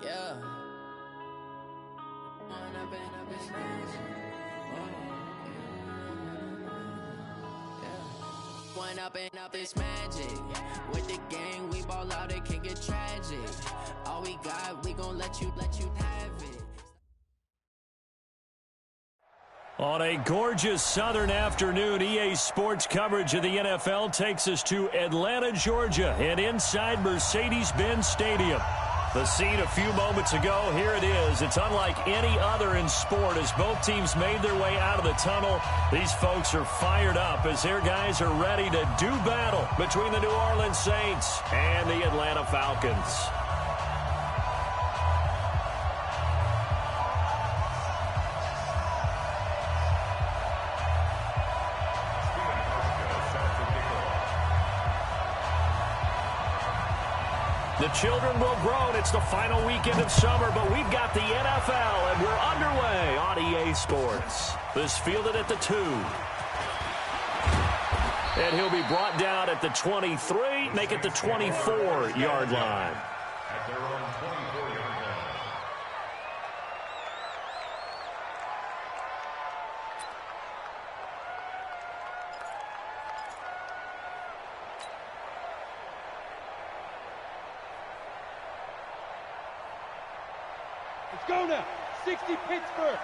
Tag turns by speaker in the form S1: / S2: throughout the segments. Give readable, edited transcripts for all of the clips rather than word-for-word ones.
S1: Yeah. One up and up is magic. With the gang, we ball out, it can get tragic. All we got, we gon' let you have it.
S2: On a gorgeous southern afternoon, EA Sports coverage of the NFL takes us to Atlanta, Georgia, and inside Mercedes-Benz Stadium. The scene a few moments ago, here it is. It's unlike any other in sport as both teams made their way out of the tunnel. These folks are fired up as their guys are ready to do battle between the New Orleans Saints and the Atlanta Falcons. The children will groan. It's the final weekend of summer, but we've got the NFL, and we're underway on EA Sports. This fielded at the 2. And he'll be brought down at the 23, make it the 24-yard line.
S3: At their own 24-yard line.
S4: Let's go now. 60 Pittsburgh.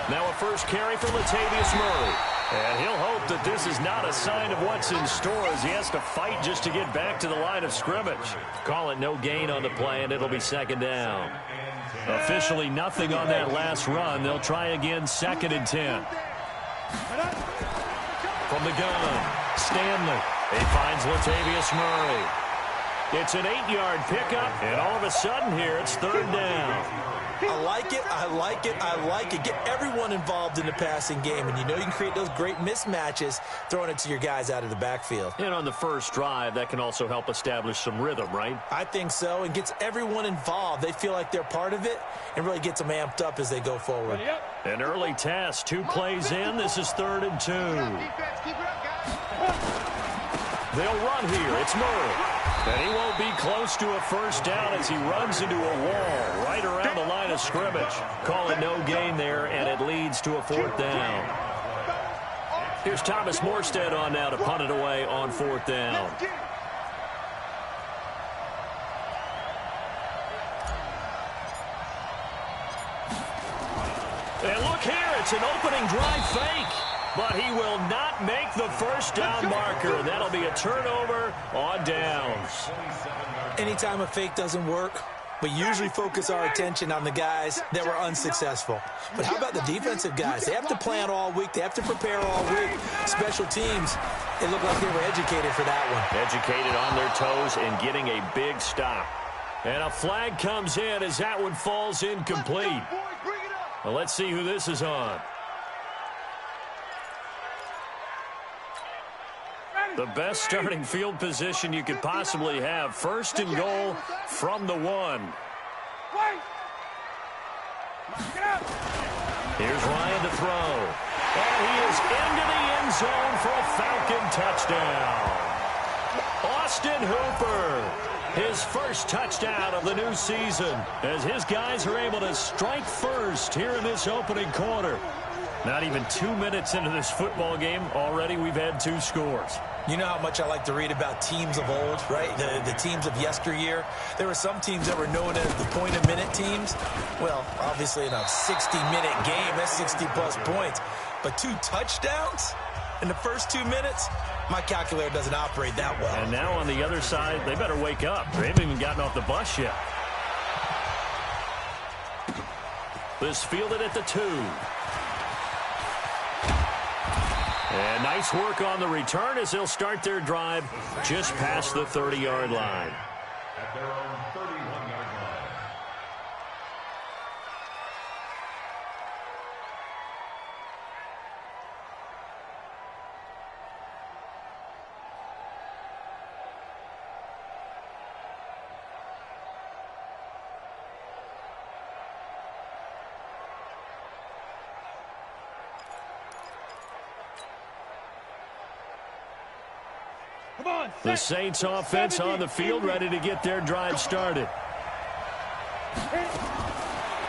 S2: Now a first carry for Latavius Murray. And he'll hope that this is not a sign of what's in store as he has to fight just to get back to the line of scrimmage. Call it no gain on the play, and it'll be second down. Officially nothing on that last run. They'll try again, 2nd and 10. From the gun, Stanley. He finds Latavius Murray. It's an 8-yard pickup, and all of a sudden here, it's 3rd down.
S5: I like it, I like it, I like it. Get everyone involved in the passing game, and you know you can create those great mismatches throwing it to your guys out of the backfield.
S2: And on the first drive, that can also help establish some rhythm, right?
S5: I think so, and gets everyone involved. They feel like they're part of it and really gets them amped up as they go forward.
S2: An early test, 2 plays in. This is 3rd and 2. They'll run here. It's Murray. And he won't be close to a first down as he runs into a wall right around the line of scrimmage. Call it no gain there, and it leads to a 4th down. Here's Thomas Morstead on now to punt it away on 4th down. And look here, it's an opening drive fake. But he will not make the first down marker. That'll be a turnover on downs.
S5: Anytime a fake doesn't work, we usually focus our attention on the guys that were unsuccessful. But how about the defensive guys? They have to plan all week. They have to prepare all week. Special teams, it looked like they were educated for that one.
S2: Educated on their toes and getting a big stop. And a flag comes in as that one falls incomplete. Well, let's see who this is on. The best starting field position you could possibly have. 1st and goal from the 1. Here's Ryan to throw. And he is into the end zone for a Falcon touchdown. Austin Hooper, his first touchdown of the new season, as his guys are able to strike first here in this opening quarter. Not even 2 minutes into this football game, already we've had 2 scores.
S5: You know how much I like to read about teams of old, right? The teams of yesteryear. There were some teams that were known as the point-a-minute teams. Well, obviously in a 60-minute game, that's 60-plus points. But 2 touchdowns in the first 2 minutes? My calculator doesn't operate that well.
S2: And now on the other side, they better wake up. They haven't even gotten off the bus yet. This fielded at the 2. And nice work on the return as they'll start their drive just past the 30-yard line.
S3: At their own 31-yard line.
S4: Come on,
S2: The Saints offense on the field, ready to get their drive started.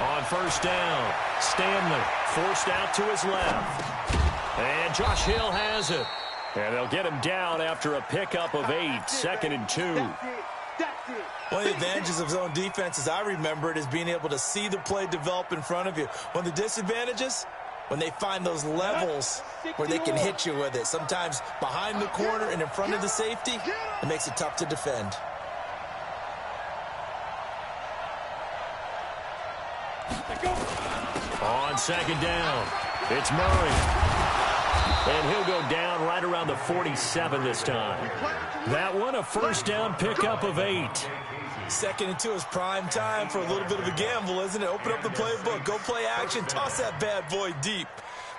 S2: On first down, Stanley forced out to his left. And Josh Hill has it. And they'll get him down after a pickup of 8, 2nd and 2.
S5: One of the advantages of zone defense, as I remember it, is being able to see the play develop in front of you. One of the disadvantages, when they find those levels where they can hit you with it. Sometimes behind the corner and in front of the safety, it makes it tough to defend.
S2: On second down, it's Murray. And he'll go down right around the 47 this time. That one, a first down pickup of 8.
S5: 2nd and 2 is prime time for a little bit of a gamble, isn't it? Open up the playbook, go play action, toss that bad boy deep.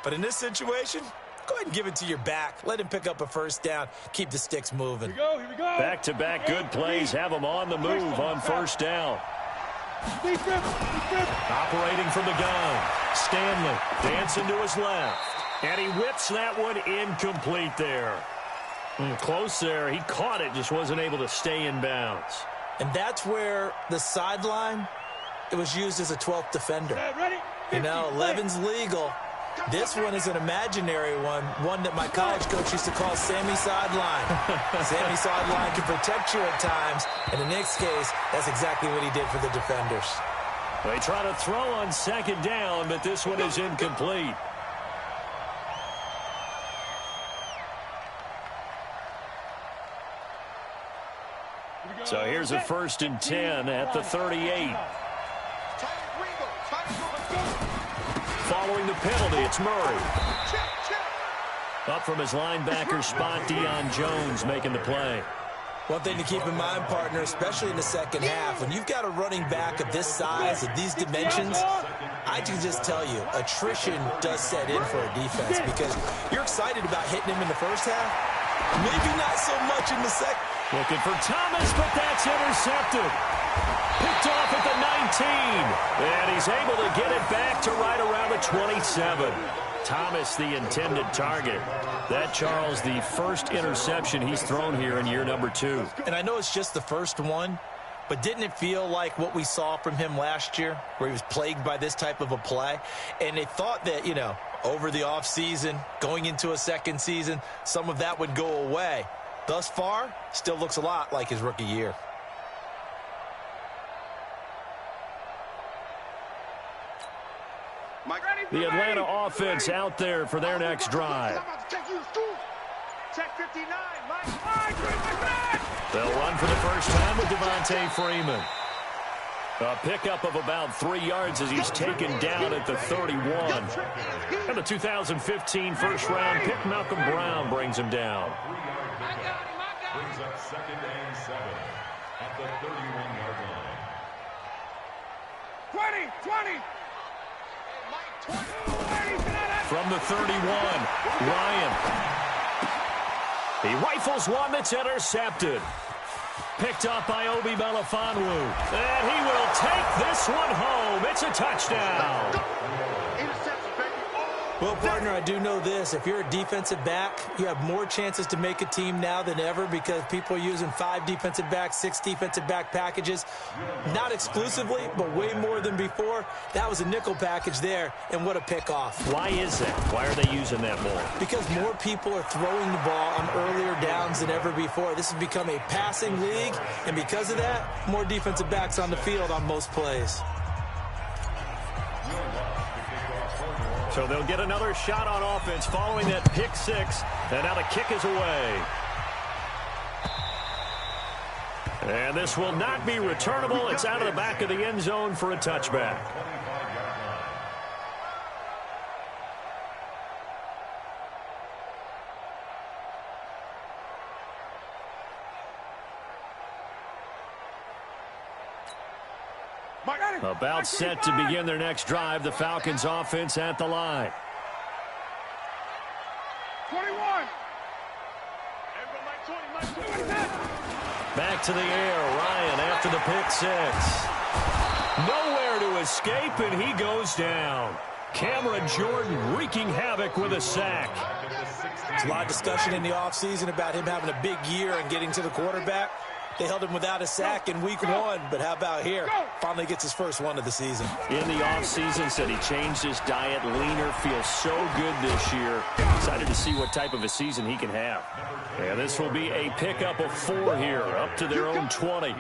S5: But in this situation, go ahead and give it to your back. Let him pick up a first down. Keep the sticks moving.
S4: Here we go.
S2: Back-to-back good plays have them on the move on first down. Operating from the gun, Stanley dancing to his left. And he whips that one incomplete there. Close there. He caught it, just wasn't able to stay in bounds.
S5: And that's where the sideline, it was used as a 12th defender. You know, 11's legal. This one is an imaginary one that my college coach used to call Sammy Sideline. Sammy Sideline can protect you at times, and in Nick's case, that's exactly what he did for the defenders.
S2: They try to throw on second down, but this one is incomplete. So here's a 1st and 10 at the 38. Following the penalty, it's Murray. Up from his linebacker spot, Deion Jones making the play.
S5: One thing to keep in mind, partner, especially in the second half, when you've got a running back of this size, of these dimensions, I can just tell you, attrition does set in for a defense because you're excited about hitting him in the first half, maybe not so much in the second.
S2: Looking for Thomas, but that's intercepted. Picked off at the 19. And he's able to get it back to right around the 27. Thomas, the intended target. That, Charles, the first interception he's thrown here in year number 2.
S5: And I know it's just the first one, but didn't it feel like what we saw from him last year, where he was plagued by this type of a play? And they thought that, you know, over the offseason, going into a second season, some of that would go away. Thus far, still looks a lot like his rookie year.
S2: The Atlanta offense out there for their next drive. They'll run for the first time with Devontae Freeman. A pickup of about 3 yards as he's taken down at the 31. And the 2015 first-round pick, Malcolm Brown, brings him down.
S3: Brings up 2nd and 7 at the 31-yard line.
S4: 20.
S2: From the 31, Ryan. He rifles one that's intercepted. Picked up by Obi Melifonwu. And he will take this one home. It's a touchdown.
S5: Well, partner, I do know this. If you're a defensive back, you have more chances to make a team now than ever because people are using 5 defensive backs, 6 defensive back packages. Not exclusively, but way more than before. That was a nickel package there, and what a pickoff.
S2: Why is that? Why are they using that more?
S5: Because more people are throwing the ball on earlier downs than ever before. This has become a passing league, and because of that, more defensive backs on the field on most plays.
S2: So they'll get another shot on offense following that pick 6. And now the kick is away. And this will not be returnable. It's out of the back of the end zone for a touchback. About set to begin their next drive. The Falcons offense at the line.
S4: 21.
S2: Back to the air. Ryan after the pick 6. Nowhere to escape, and he goes down. Cameron Jordan wreaking havoc with a sack.
S5: There's a lot of discussion in the offseason about him having a big year and getting to the quarterback. They held him without a sack in week 1, but how about here? Finally gets his first one of the season.
S2: In the offseason, said he changed his diet, leaner, feels so good this year. Excited to see what type of a season he can have. And this will be a pickup of 4 here, up to their own 20. A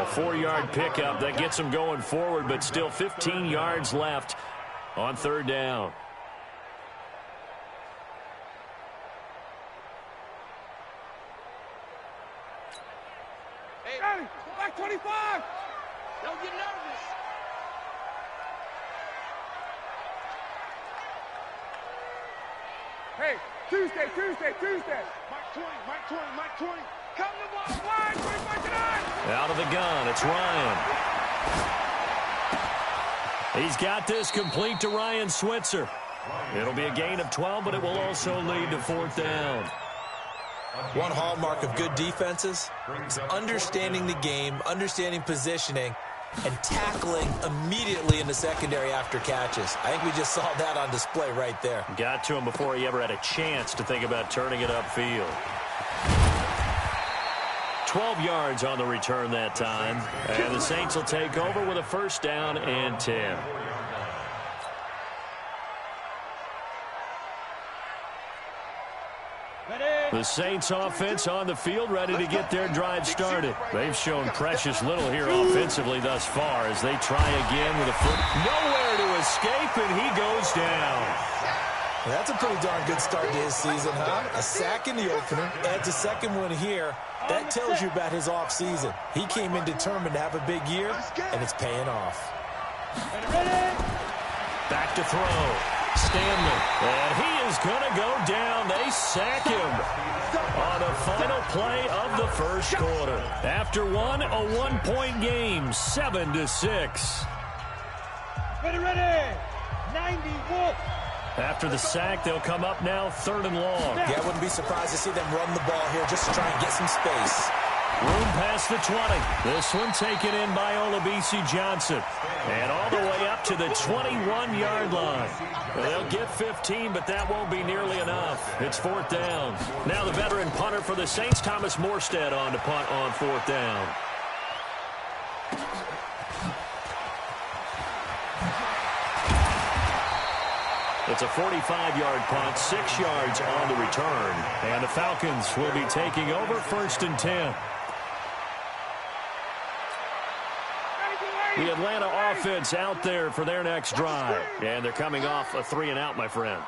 S2: 4-yard pickup that gets them going forward, but still 15 yards left on 3rd down.
S4: Hey, back 25. Don't get nervous. Hey, Tuesday. Mike 20. Come to ball wide, 25 to 9.
S2: Out of the gun, it's Ryan. He's got this complete to Ryan Switzer. It'll be a gain of 12, but it will also lead to 4th down.
S5: One hallmark of good defenses is understanding the game, understanding positioning, and tackling immediately in the secondary after catches. I think we just saw that on display right there.
S2: Got to him before he ever had a chance to think about turning it upfield. 12 yards on the return that time. And the Saints will take over with a 1st down and 10. The Saints offense on the field, ready to get their drive started. They've shown precious little here offensively thus far as they try again with a foot. Nowhere to escape, and he goes down.
S5: That's a pretty darn good start to his season, huh? A sack in the opener, adds a second one here. That tells you about his offseason. He came in determined to have a big year, and it's paying off.
S2: Back to throw. Stanley, and he is going to go down. They sack him on the final play of the 1st quarter. After one, a 1-point game, 7-6.
S4: Ready. 90 Wolf.
S2: After the sack, they'll come up now 3rd and long.
S5: Yeah, I wouldn't be surprised to see them run the ball here just to try and get some space.
S2: Room past the 20. This one taken in by Olabisi Johnson. And all the way up to the 21-yard line. Well, they'll get 15, but that won't be nearly enough. It's 4th down. Now the veteran punter for the Saints, Thomas Morstead, on to punt on 4th down. It's a 45-yard punt, 6 yards on the return. And the Falcons will be taking over 1st and 10. The Atlanta offense out there for their next drive. And they're coming off a 3-and-out, my friend.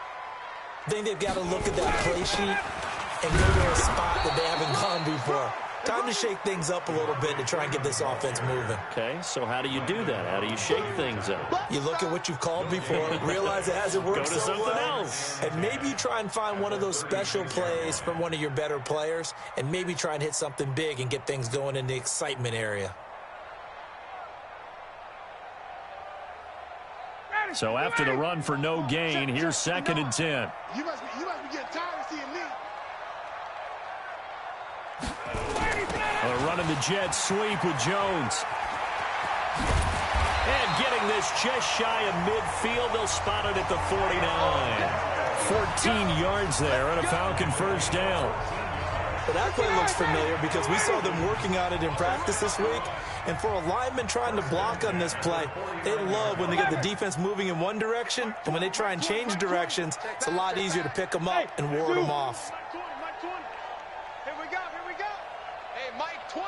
S5: I think they've got to look at that play sheet and go to a spot that they haven't gone before. Time to shake things up a little bit to try and get this offense moving.
S2: Okay, so how do you do that? How do you shake things up?
S5: You look at what you've called before, realize it hasn't worked
S2: Go to
S5: so
S2: something
S5: well,
S2: else.
S5: and maybe you try and find one of those special plays from one of your better players, and maybe try and hit something big and get things going in the excitement area.
S2: So after the run for no gain, here's 2nd and 10.
S4: You must be getting tired of seeing me.
S2: Running the jet sweep with Jones. And getting this just shy of midfield. They'll spot it at the 49. 14 yards there and a Falcon 1st down.
S5: But that play looks familiar because we saw them working on it in practice this week. And for a lineman trying to block on this play, they love when they get the defense moving in one direction. And when they try and change directions, it's a lot easier to pick them up and ward them off.
S4: Here we go. Hey, Mike 20.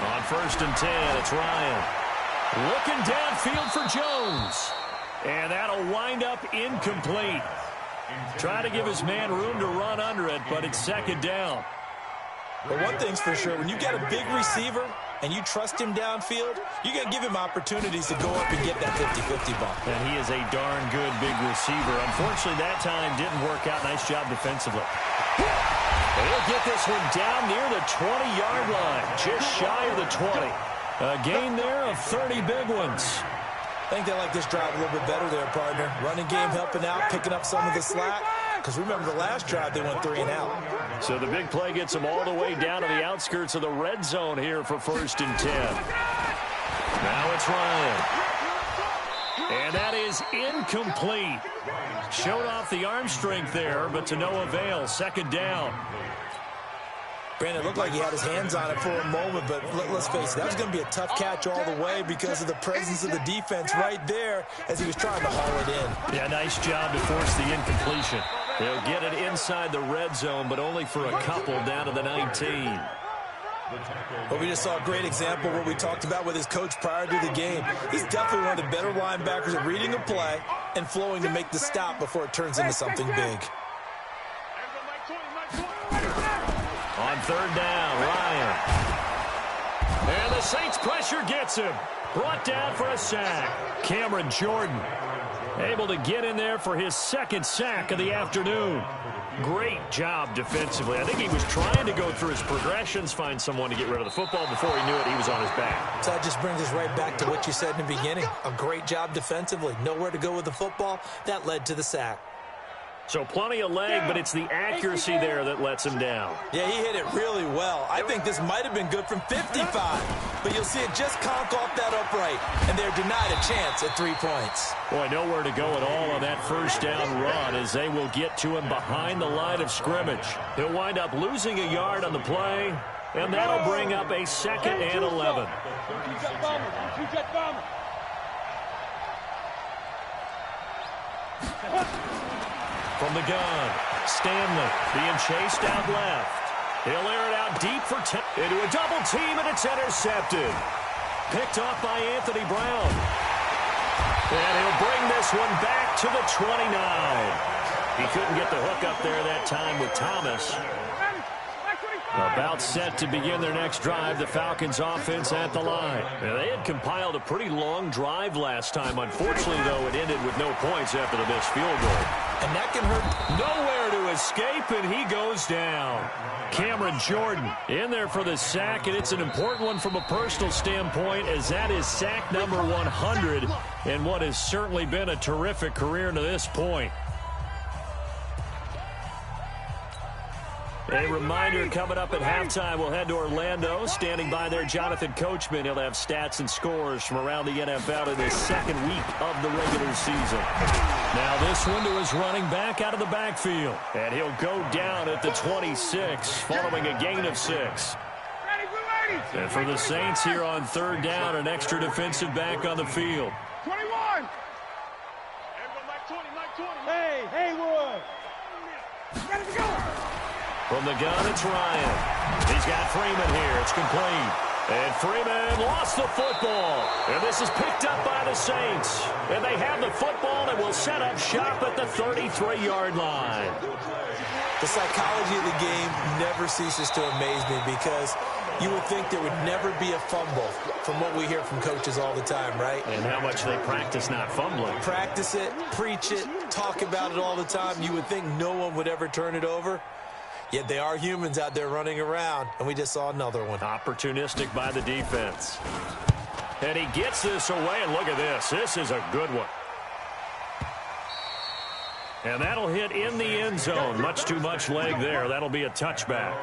S2: On 1st and 10, it's Ryan. Looking downfield for Jones. And that'll wind up incomplete. Try to give his man room to run under it, but it's 2nd down.
S5: But one thing's for sure, when you got a big receiver and you trust him downfield, you're going to give him opportunities to go up and get that 50-50 ball.
S2: And he is a darn good big receiver. Unfortunately, that time didn't work out. Nice job defensively. They'll get this one down near the 20-yard line, just shy of the 20. A gain there of 30 big ones.
S5: I think they like this drive a little bit better there, partner. Running game helping out, picking up some of the slack. Because remember the last drive, they went 3-and-out.
S2: So the big play gets them all the way down to the outskirts of the red zone here for 1st and 10. It's Ryan. And that is incomplete. Showed off the arm strength there, but to no avail. Second down.
S5: Brandon, it looked like he had his hands on it for a moment, but let's face it, that was going to be a tough catch all the way because of the presence of the defense right there as he was trying to haul it in.
S2: Yeah, nice job to force the incompletion. They'll get it inside the red zone, but only for a couple down to the 19.
S5: But we just saw a great example of what we talked about with his coach prior to the game. He's definitely one of the better linebackers at reading a play and flowing to make the stop before it turns into something big.
S2: On third down, Ryan. And the Saints pressure gets him. Brought down for a sack. Cameron Jordan able to get in there for his second sack of the afternoon. Great job defensively. I think he was trying to go through his progressions, find someone to get rid of the football. Before he knew it, he was on his back.
S5: So that just brings us right back to what you said in the beginning. A great job defensively. Nowhere to go with the football. That led to the sack.
S2: So plenty of leg, but it's the accuracy there that lets him down.
S5: Yeah, he hit it really well. I think this might have been good from 55, but you'll see it just conk off that upright, and they're denied a chance at 3 points.
S2: Boy, nowhere to go at all on that first down run as they will get to him behind the line of scrimmage. He'll wind up losing a yard on the play, and that'll bring up a 2nd and 11. From the gun, Stanley being chased out left. He'll air it out deep for 10. Into a double team, and it's intercepted. Picked off by Anthony Brown. And he'll bring this one back to the 29. He couldn't get the hook up there that time with Thomas. About set to begin their next drive, the Falcons offense at the line. Now, they had compiled a pretty long drive last time. Unfortunately, though, it ended with no points after the missed field goal.
S5: And that can hurt.
S2: Nowhere to escape, and he goes down. Cameron Jordan in there for the sack, and it's an important one from a personal standpoint as that is sack number 100 in what has certainly been a terrific career to this point. A reminder, coming up at halftime, we'll head to Orlando. Standing by there, Jonathan Coachman. He'll have stats and scores from around the NFL in his second week of the regular season. Now this one to his running back out of the backfield. And he'll go down at the 26, following a gain of 6. And for the Saints here on third down, an extra defensive back on the field.
S4: 21! Hey, Haywood! Ready to go!
S2: From the gun, it's Ryan. He's got Freeman here. It's complete. And Freeman lost the football. And this is picked up by the Saints. And they have the football and will set up shop at the 33-yard line.
S5: The psychology of the game never ceases to amaze me because you would think there would never be a fumble from what we hear from coaches all the time, right?
S2: And how much they practice not fumbling.
S5: Practice it, preach it, talk about it all the time. You would think no one would ever turn it over. Yet they are humans out there running around, and we just saw another one.
S2: Opportunistic by the defense. And he gets this away, and look at this. This is a good one. And that'll hit in the end zone. Much too much leg there. That'll be a touchback.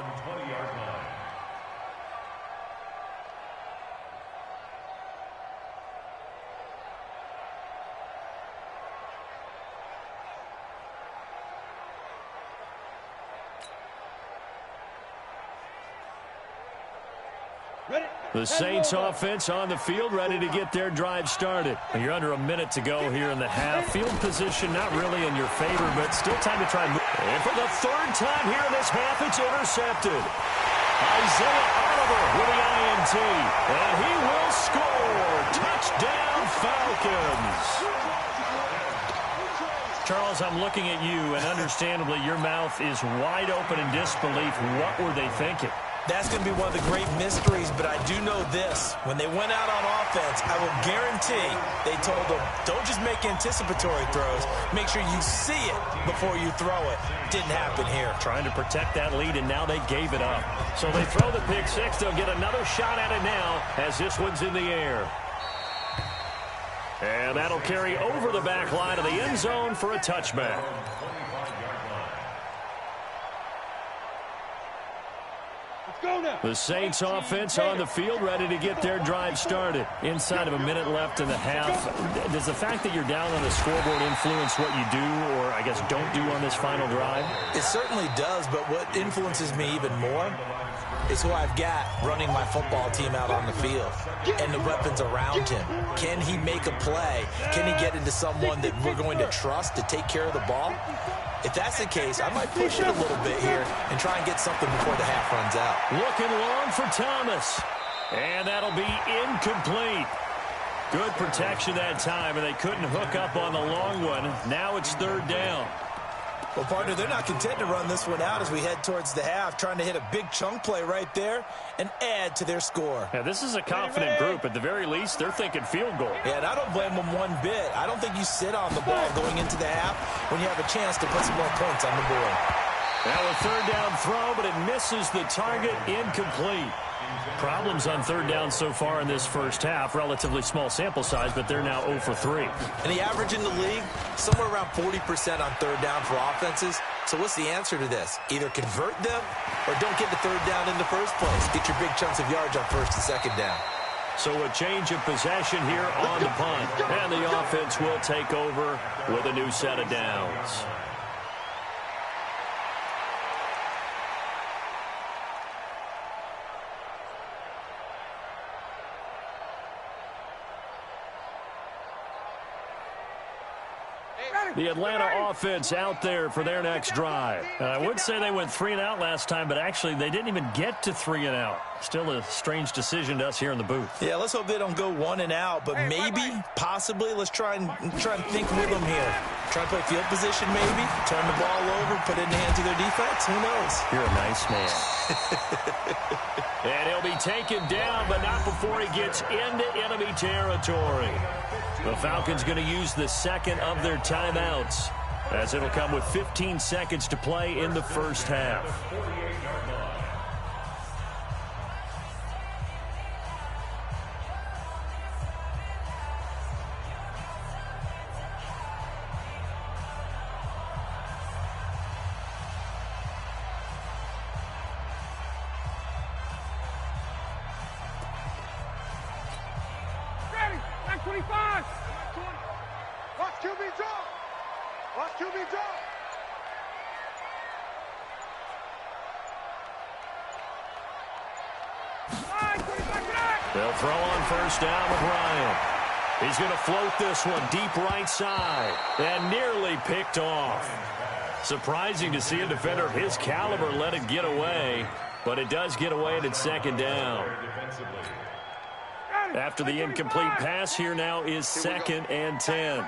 S2: The Saints offense on the field, ready to get their drive started. You're under a minute to go here in the half. Field position not really in your favor, but still time to try and move. And for the third time here in this half, it's intercepted. Isaiah Oliver with the INT. And he will score. Touchdown, Falcons. Charles, I'm looking at you, and understandably, your mouth is wide open in disbelief. What were they thinking?
S5: That's going to be one of the great mysteries, but I do know this. When they went out on offense, I will guarantee they told them, don't just make anticipatory throws. Make sure you see it before you throw it. Didn't happen here.
S2: Trying to protect that lead, and now they gave it up. So they throw the pick six. They'll get another shot at it now as this one's in the air. And that'll carry over the back line of the end zone for a touchback. The Saints offense on the field, ready to get their drive started. Inside of a minute left in the half. Does the fact that you're down on the scoreboard influence what you do, or I guess don't do on this final drive?
S5: It certainly does, but what influences me even more is who I've got running my football team out on the field and the weapons around him. Can he make a play? Can he get into someone that we're going to trust to take care of the ball? If that's the case, I might push it a little bit here and try and get something before the half runs out.
S2: Looking long for Thomas. And that'll be incomplete. Good protection that time, and they couldn't hook up on the long one. Now it's third down.
S5: Well, partner, they're not content to run this one out as we head towards the half, trying to hit a big chunk play right there and add to their score.
S2: Yeah, this is a confident group. At the very least, they're thinking field goal.
S5: Yeah, and I don't blame them one bit. I don't think you sit on the ball going into the half when you have a chance to put some more points on the board.
S2: Now a third down throw, but it misses the target, incomplete. Problems on third down so far in this first half. Relatively small sample size, but they're now 0 for 3.
S5: And the average in the league, somewhere around 40% on third down for offenses. So what's the answer to this? Either convert them or don't get the third down in the first place. Get your big chunks of yards on first and second down.
S2: So a change of possession here on the punt. And the offense will take over with a new set of downs. The Atlanta offense out there for their next drive. I would say they went 3 and out last time, but actually they didn't even get to 3 and out. Still a strange decision to us here in the booth.
S5: Yeah, let's hope they don't go 1 and out, but maybe, possibly, let's try and think with them here. Try and play field position maybe, turn the ball over, put it in the hands of their defense. Who knows?
S2: You're a nice man. And he'll be taken down, but not before he gets into enemy territory. The Falcons going to use the second of their timeouts, as it'll come with 15 seconds to play in the first half. They'll throw on first down with Ryan. He's going to float this one deep right side and nearly picked off. Surprising to see a defender of his caliber let it get away, but it does get away and it's second down. After the incomplete pass, here now is 2nd and 10.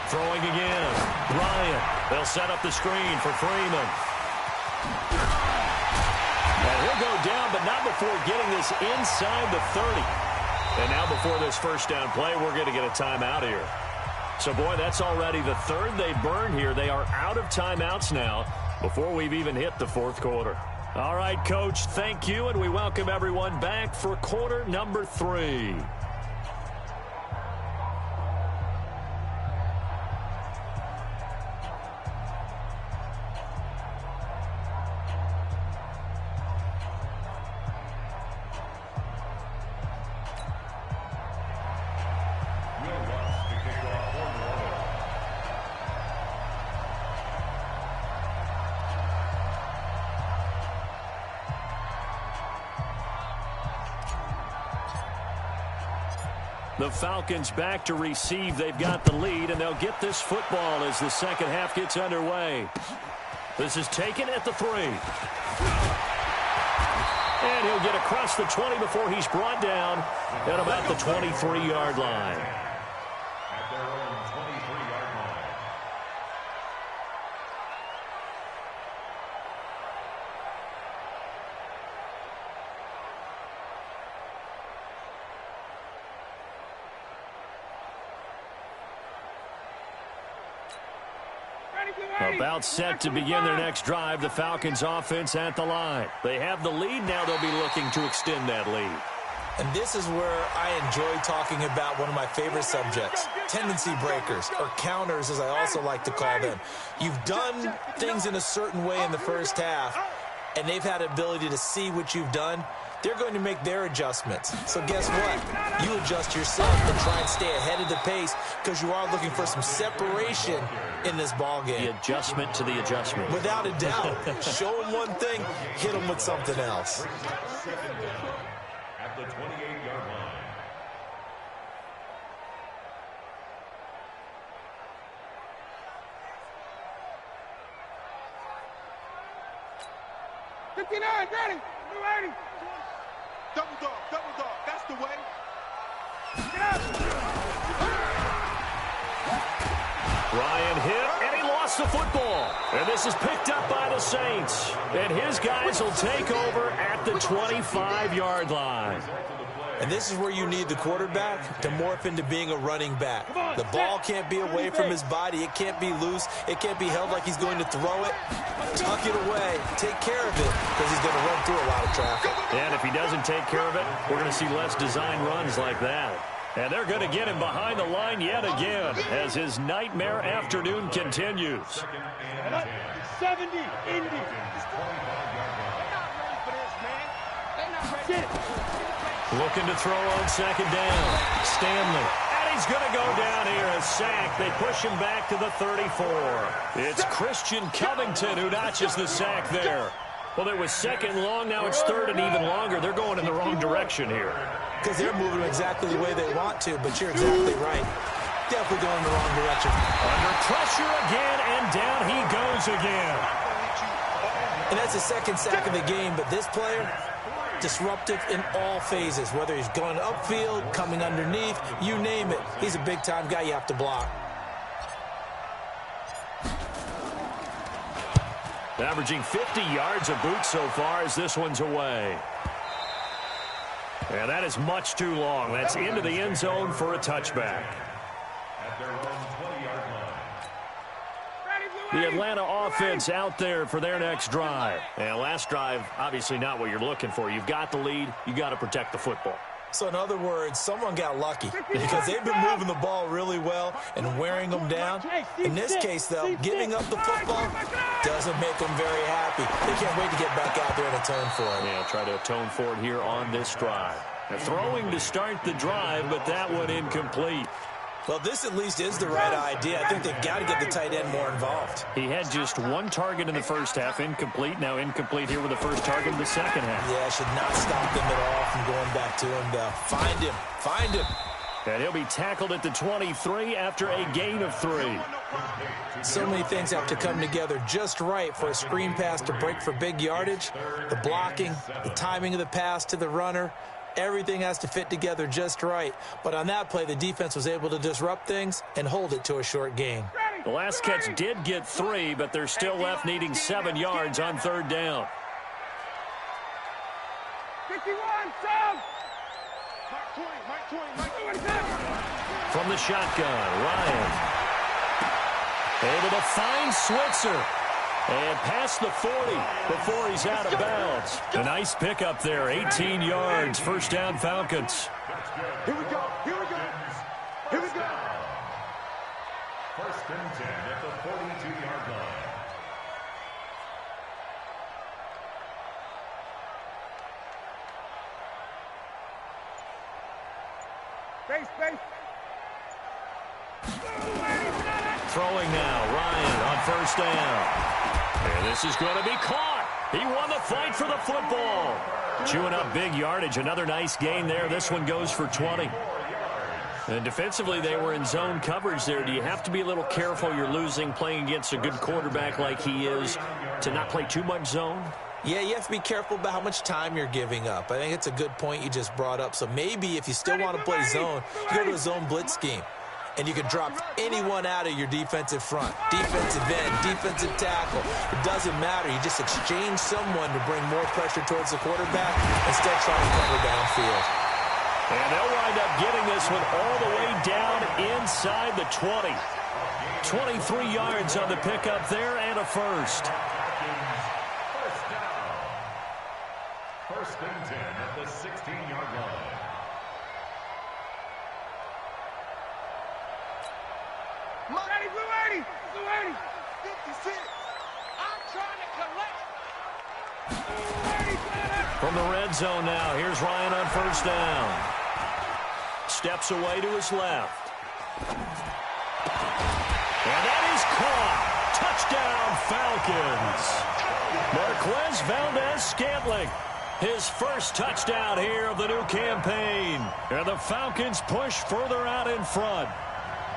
S2: Throwing again. Ryan. They'll set up the screen for Freeman. And he'll go down, but not before getting this inside the 30. And now before this first down play, we're going to get a timeout here. So, boy, that's already the third they burn here. They are out of timeouts now before we've even hit the fourth quarter. All right, Coach, thank you, and we welcome everyone back for quarter number 3. The Falcons back to receive. They've got the lead, and they'll get this football as the second half gets underway. This is taken at the 3. And he'll get across the 20 before he's brought down at about the 23-yard line.
S3: At their own 23-yard line.
S2: About set to begin their next drive, the Falcons offense at the line. They have the lead. Now they'll be looking to extend that lead.
S5: And this is where I enjoy talking about one of my favorite subjects, tendency breakers, or counters as I also like to call them. You've done things in a certain way in the first half, and they've had the ability to see what you've done. They're going to make their adjustments. So guess what? You adjust yourself and try and stay ahead of the pace because you are looking for some separation in this ball game.
S2: The adjustment to the adjustment.
S5: Without a doubt. Show them one thing, hit them with something else.
S3: At the 28-yard line.
S4: Ready? You ready? Double dog, that's the way. Get out!
S2: Ryan hit, and he lost the football. And this is picked up by the Saints. And his guys will take over at the 25-yard line.
S5: And this is where you need the quarterback to morph into being a running back. The ball can't be away from his body. It can't be loose. It can't be held like he's going to throw it. Tuck it away. Take care of it because he's going to run through a lot of traffic.
S2: And if he doesn't take care of it, we're going to see less design runs like that. And they're going to get him behind the line yet again as his nightmare afternoon continues.
S4: 70, Indy.
S2: Looking to throw on second down. Stanley. And he's going to go down here. A sack. They push him back to the 34. It's Christian Covington who notches the sack there. Well, it was second long. Now it's third and even longer. They're going in the wrong direction here.
S5: Because they're moving exactly the way they want to, but you're exactly right. Definitely going in the wrong direction.
S2: Under pressure again, and down he goes again.
S5: And that's the second sack of the game, but this player, disruptive in all phases, whether he's going upfield, coming underneath, you name it. He's a big-time guy you have to block.
S2: Averaging 50 yards a boot so far as this one's away. And that is much too long. That's into the end zone for a touchback.
S3: At their own 20-yard line.
S2: The Atlanta offense out there for their next drive. And last drive, obviously not what you're looking for. You've got the lead. You got to protect the football.
S5: So in other words, someone got lucky because they've been moving the ball really well and wearing them down. In this case, though, giving up the football doesn't make them very happy. They can't wait to get back out there and atone for it.
S2: Yeah, try to atone for it here on this drive. Now, throwing to start the drive, but that one incomplete.
S5: Well, this at least is the right idea. I think they've got to get the tight end more involved.
S2: He had just one target in the first half, incomplete. Now incomplete here with the first target in the second half.
S5: Yeah, should not stop them at all from going back to him, though. Find him.
S2: And he'll be tackled at the 23 after a gain of 3.
S5: So many things have to come together just right for a screen pass to break for big yardage. The blocking, the timing of the pass to the runner. Everything has to fit together just right. But on that play, the defense was able to disrupt things and hold it to a short gain.
S2: The last catch did get 3, but they're still left needing 7 yards on third down.
S4: 51, Sam! Mike 20.
S2: From the shotgun, Ryan. Able to find Switzer. And past the 40 before he's out of bounds. A nice pickup there, 18 yards, first down Falcons.
S4: Here we go.
S3: First and 10 at the 42-yard line.
S4: Base.
S2: Throwing now, Ryan on first down. And this is going to be caught. He won the fight for the football. Chewing up big yardage. Another nice gain there. This one goes for 20. And defensively, they were in zone coverage there. Do you have to be a little careful? You're losing, playing against a good quarterback like he is, to not play too much zone?
S5: Yeah, you have to be careful about how much time you're giving up. I think it's a good point you just brought up. So maybe if you still want to play zone, you go to a zone blitz scheme. And you can drop anyone out of your defensive front. Defensive end, defensive tackle. It doesn't matter. You just exchange someone to bring more pressure towards the quarterback instead of trying to cover downfield.
S2: And they'll wind up getting this one all the way down inside the 20. 23 yards on the pickup there and a first.
S3: First and 10 at the 16-yard line.
S4: Ready, blue 80. Blue 80. 56. I'm trying to collect.
S2: From the red zone now, here's Ryan on first down. Steps away to his left. And that is caught. Touchdown, Falcons. Marquez Valdez-Scantling. His first touchdown here of the new campaign. And the Falcons push further out in front.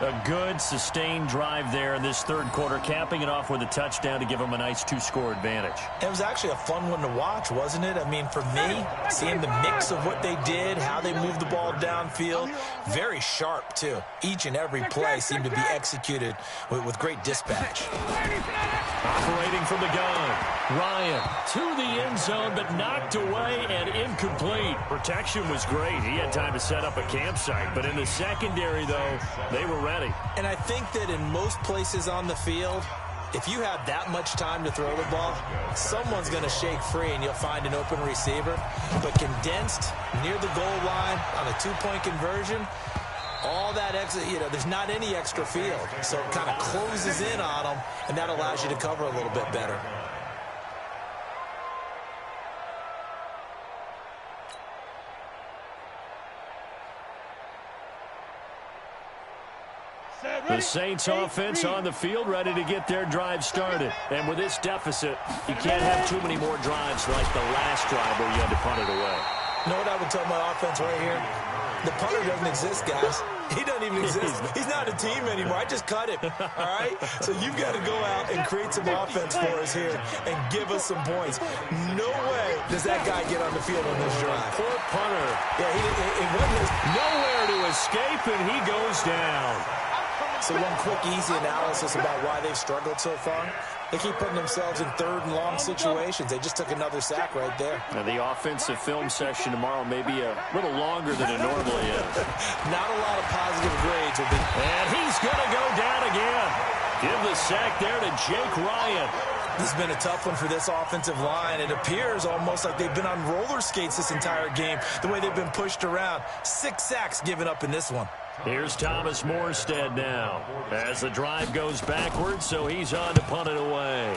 S2: A good, sustained drive there in this third quarter, capping it off with a touchdown to give them a nice 2-score advantage.
S5: It was actually a fun one to watch, wasn't it? I mean, for me, seeing the mix of what they did, how they moved the ball downfield, very sharp, too. Each and every play seemed to be executed with great dispatch.
S2: Operating from the gun, Ryan to the end zone, but knocked away and incomplete. Protection was great. He had time to set up a campsite, but in the secondary, though, they were ready.
S5: And I think that in most places on the field, if you have that much time to throw the ball, someone's going to shake free and you'll find an open receiver. But condensed near the goal line on a 2-point conversion, all that extra, there's not any extra field. So it kind of closes in on them, and that allows you to cover a little bit better.
S2: The Saints offense on the field, ready to get their drive started. And with this deficit, you can't have too many more drives like the last drive where you had to punt it away.
S5: You know what I would tell my offense right here? The punter doesn't exist, guys. He doesn't even exist. He's not a team anymore. I just cut him, all right? So you've got to go out and create some offense for us here and give us some points. No way does that guy get on the field on this drive.
S2: Poor punter.
S5: Yeah, it wasn't
S2: nowhere to escape, and he goes down.
S5: So one quick, easy analysis about why they've struggled so far. They keep putting themselves in third and long situations. They just took another sack right there.
S2: Now the offensive film session tomorrow may be a little longer than it normally is.
S5: Not a lot of positive grades will be.
S2: And he's going to go down again. Give the sack there to Jake Ryan.
S5: This has been a tough one for this offensive line. It appears almost like they've been on roller skates this entire game, the way they've been pushed around. 6 sacks given up in this one.
S2: Here's Thomas Morstead now as the drive goes backwards, so he's on to punt it away.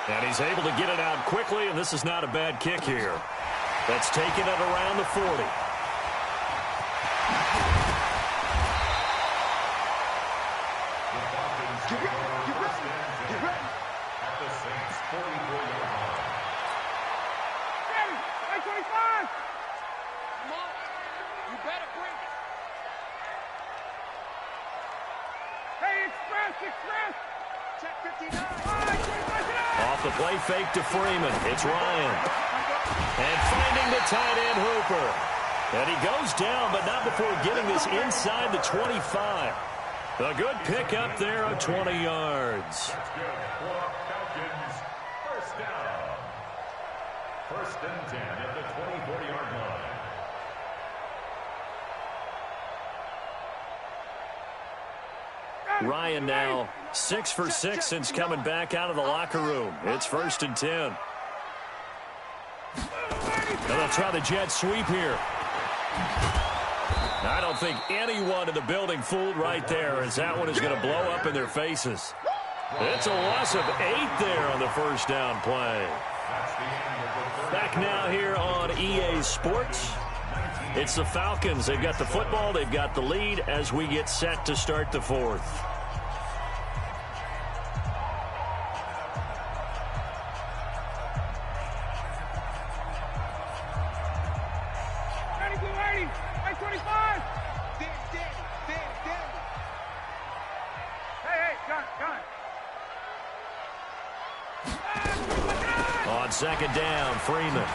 S2: And he's able to get it out quickly, and this is not a bad kick here. That's taken it around the 40. Off the play fake to Freeman. It's Ryan. And finding the tight end Hooper. And he goes down, but not before getting this inside the 25. A good pickup there of 20 yards.
S3: First down. First and 10 at the 24-yard line.
S2: Ryan now 6 for 6 since coming back out of the locker room. It's first and 10. And they'll try the jet sweep here. I don't think anyone in the building fooled right there, as that one is going to blow up in their faces. It's a loss of 8 there on the first down play. Back now here on EA Sports. It's the Falcons. They've got the football. They've got the lead as we get set to start the fourth. On second down, Freeman.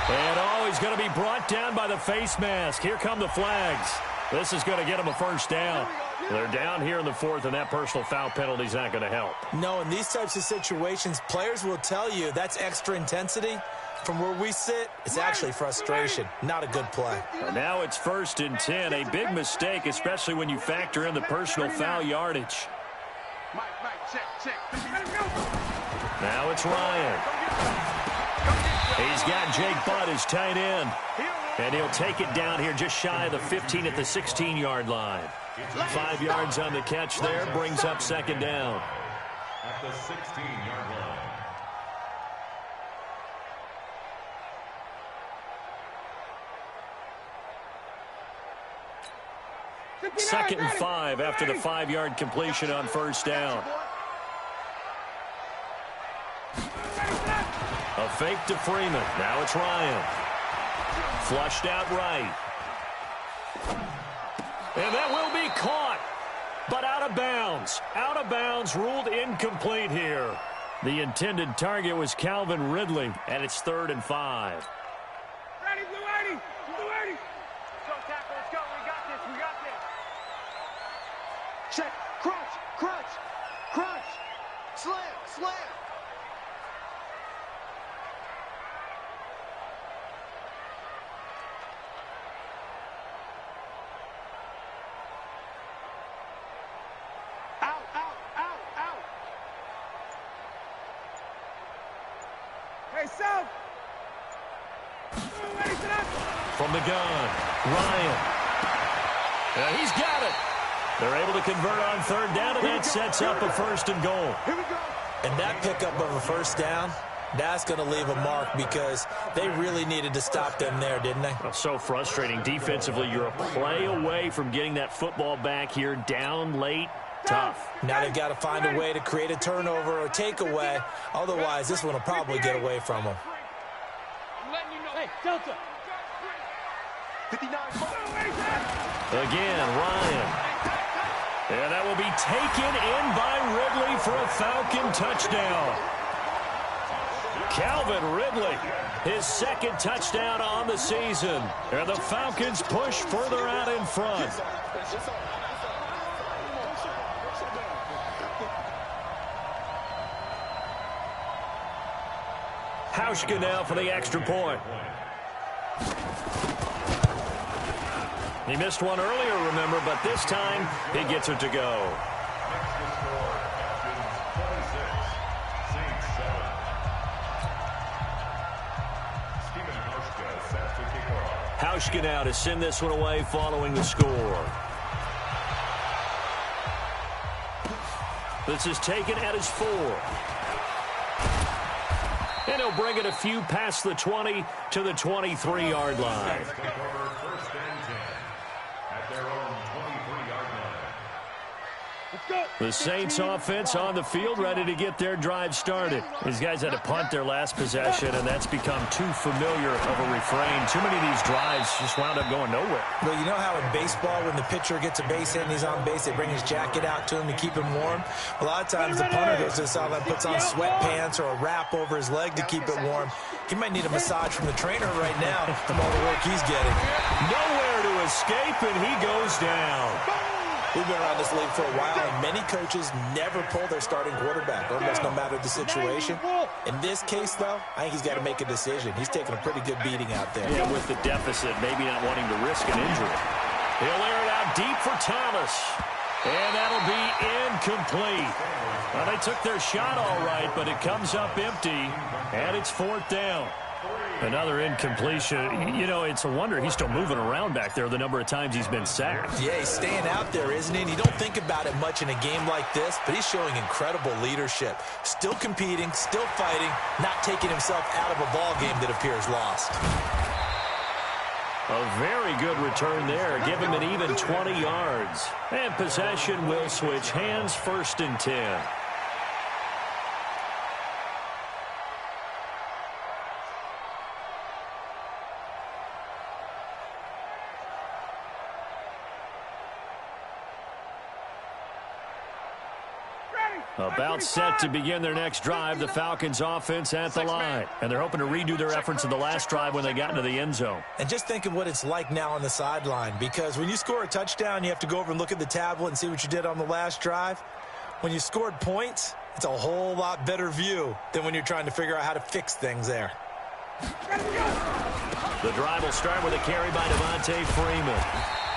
S2: And he's going to be brought down by the face mask. Here come the flags. This is going to get him a first down. They're down here in the fourth, and that personal foul penalty is not going to help.
S5: No, in these types of situations, players will tell you that's extra intensity. From where we sit, it's actually frustration. Not a good play.
S2: And now it's first and 10. A big mistake, especially when you factor in the personal foul yardage. Now it's Ryan. He's got Jake Butt, his tight end. And he'll take it down here just shy of the 15 at the 16-yard line. 5 yards on the catch there, brings up second down.
S3: At the 16-yard line.
S2: Second and 5 after the 5-yard completion on first down. A fake to Freeman. Now it's Ryan. Flushed out right. And that will be caught, but out of bounds. Out of bounds, ruled incomplete here. The intended target was Calvin Ridley, and it's 3rd and 5.
S4: Ready, Blue 80. Blue 80.
S6: Go, tackle. Let's go. We got this. We got this.
S4: Check. Crunch. Crunch. Crunch. Slam. Slam. Out, out, out, out. Hey, South. Ready for that?
S2: From the gun, Ryan. And he's got it. They're able to convert on 3rd down, and that sets up a 1st and goal.
S4: Here we go.
S5: And that pickup of a 1st down, that's going to leave a mark because they really needed to stop them there, didn't they?
S2: So frustrating. Defensively, you're a play away from getting that football back here, down late. Tough.
S5: Now they've got to find a way to create a turnover or takeaway. Otherwise, this one will probably get away from them.
S6: I'm letting you know. Hey, Delta.
S4: 59.
S2: Again, Ryan. And that will be taken in by Ridley for a Falcon touchdown. Calvin Ridley, his 2nd touchdown on the season. And the Falcons push further out in front. Hauschka now for the extra point. He missed one earlier, remember, but this time he gets it to go.
S3: Next to score, Falcons 26, Saints 7. Stephen Hauschka set to kick off.
S2: Hauschka now to send this one away following the score. This is taken at his 4. And he'll bring it a few past the 20 to the 23-yard line.
S3: Take over 1st and 10 at their own 23-yard line.
S4: Let's go.
S2: The Saints offense on the field, ready to get their drive started. These guys had to punt their last possession, and that's become too familiar of a refrain. Too many of these drives just wound up going nowhere.
S5: Well, you know how in baseball, when the pitcher gets a base hit and he's on base, they bring his jacket out to him to keep him warm? A lot of times the punter goes to the sideline, puts on sweatpants or a wrap over his leg to keep it warm. He might need a massage from the trainer right now from all the work he's getting.
S2: Nowhere to escape, and he goes down.
S5: We've been around this league for a while, and many coaches never pull their starting quarterback, almost no matter the situation. In this case, though, I think he's got to make a decision. He's taking a pretty good beating out there.
S2: Yeah, with the deficit, maybe not wanting to risk an injury. He'll air it out deep for Thomas. And that'll be incomplete. Well, they took their shot all right, but it comes up empty, and it's 4th down. Another incompletion. You know, it's a wonder he's still moving around back there the number of times he's been sacked.
S5: Yeah, he's staying out there, isn't he? And you don't think about it much in a game like this, but he's showing incredible leadership. Still competing, still fighting, not taking himself out of a ball game that appears lost.
S2: A very good return there. Give him an even 20 yards. And possession will switch hands, 1st and 10. About set to begin their next drive, the Falcons offense at the line. And they're hoping to redo their efforts in the last drive when they got into the end zone.
S5: And just think of what it's like now on the sideline, because when you score a touchdown, you have to go over and look at the tablet and see what you did on the last drive. When you scored points, it's a whole lot better view than when you're trying to figure out how to fix things there.
S2: The drive will start with a carry by Devontae Freeman.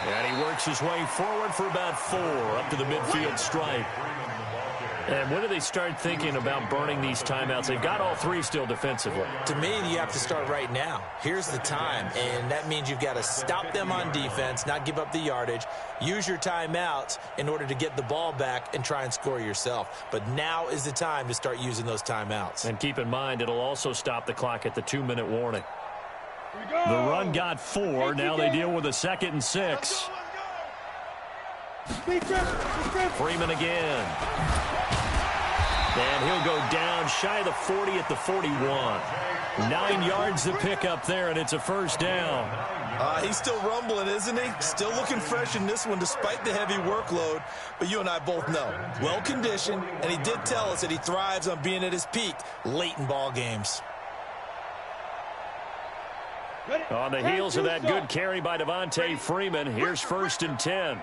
S2: And he works his way forward for about 4 up to the midfield stripe.
S3: Freeman the ball carrier.
S2: And when do they start thinking about burning these timeouts? They've got all three still defensively.
S5: To me, you have to start right now. Here's the time, and that means you've got to stop them on defense, not give up the yardage, use your timeouts in order to get the ball back and try and score yourself. But now is the time to start using those timeouts.
S2: And keep in mind, it'll also stop the clock at the 2-minute warning. The run got 4. Now they deal with a 2nd and 6. Freeman again. And he'll go down shy of the 40 at the 41. 9 yards to pick up there, and it's a first down.
S5: He's still rumbling, isn't he? Still looking fresh in this one despite the heavy workload. But you and I both know, well-conditioned, and he did tell us that he thrives on being at his peak late in ball games.
S2: On the heels of that good carry by Devontae Freeman, here's 1st and 10.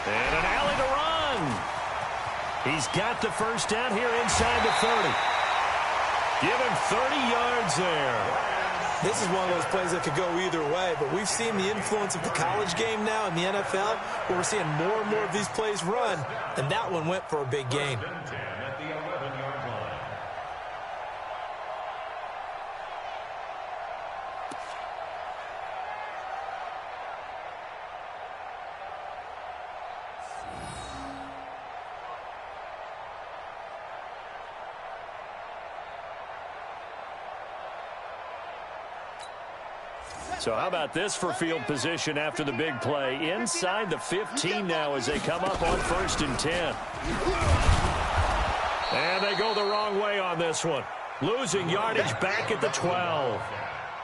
S2: And an alley to run. He's got the first down here inside the 30. Give him 30 yards there.
S5: This is one of those plays that could go either way, but we've seen the influence of the college game now in the NFL, where we're seeing more and more of these plays run, and that one went for a big gain.
S2: So how about this for field position after the big play? Inside the 15 now as they come up on 1st and 10. And they go the wrong way on this one. Losing yardage back at the 12.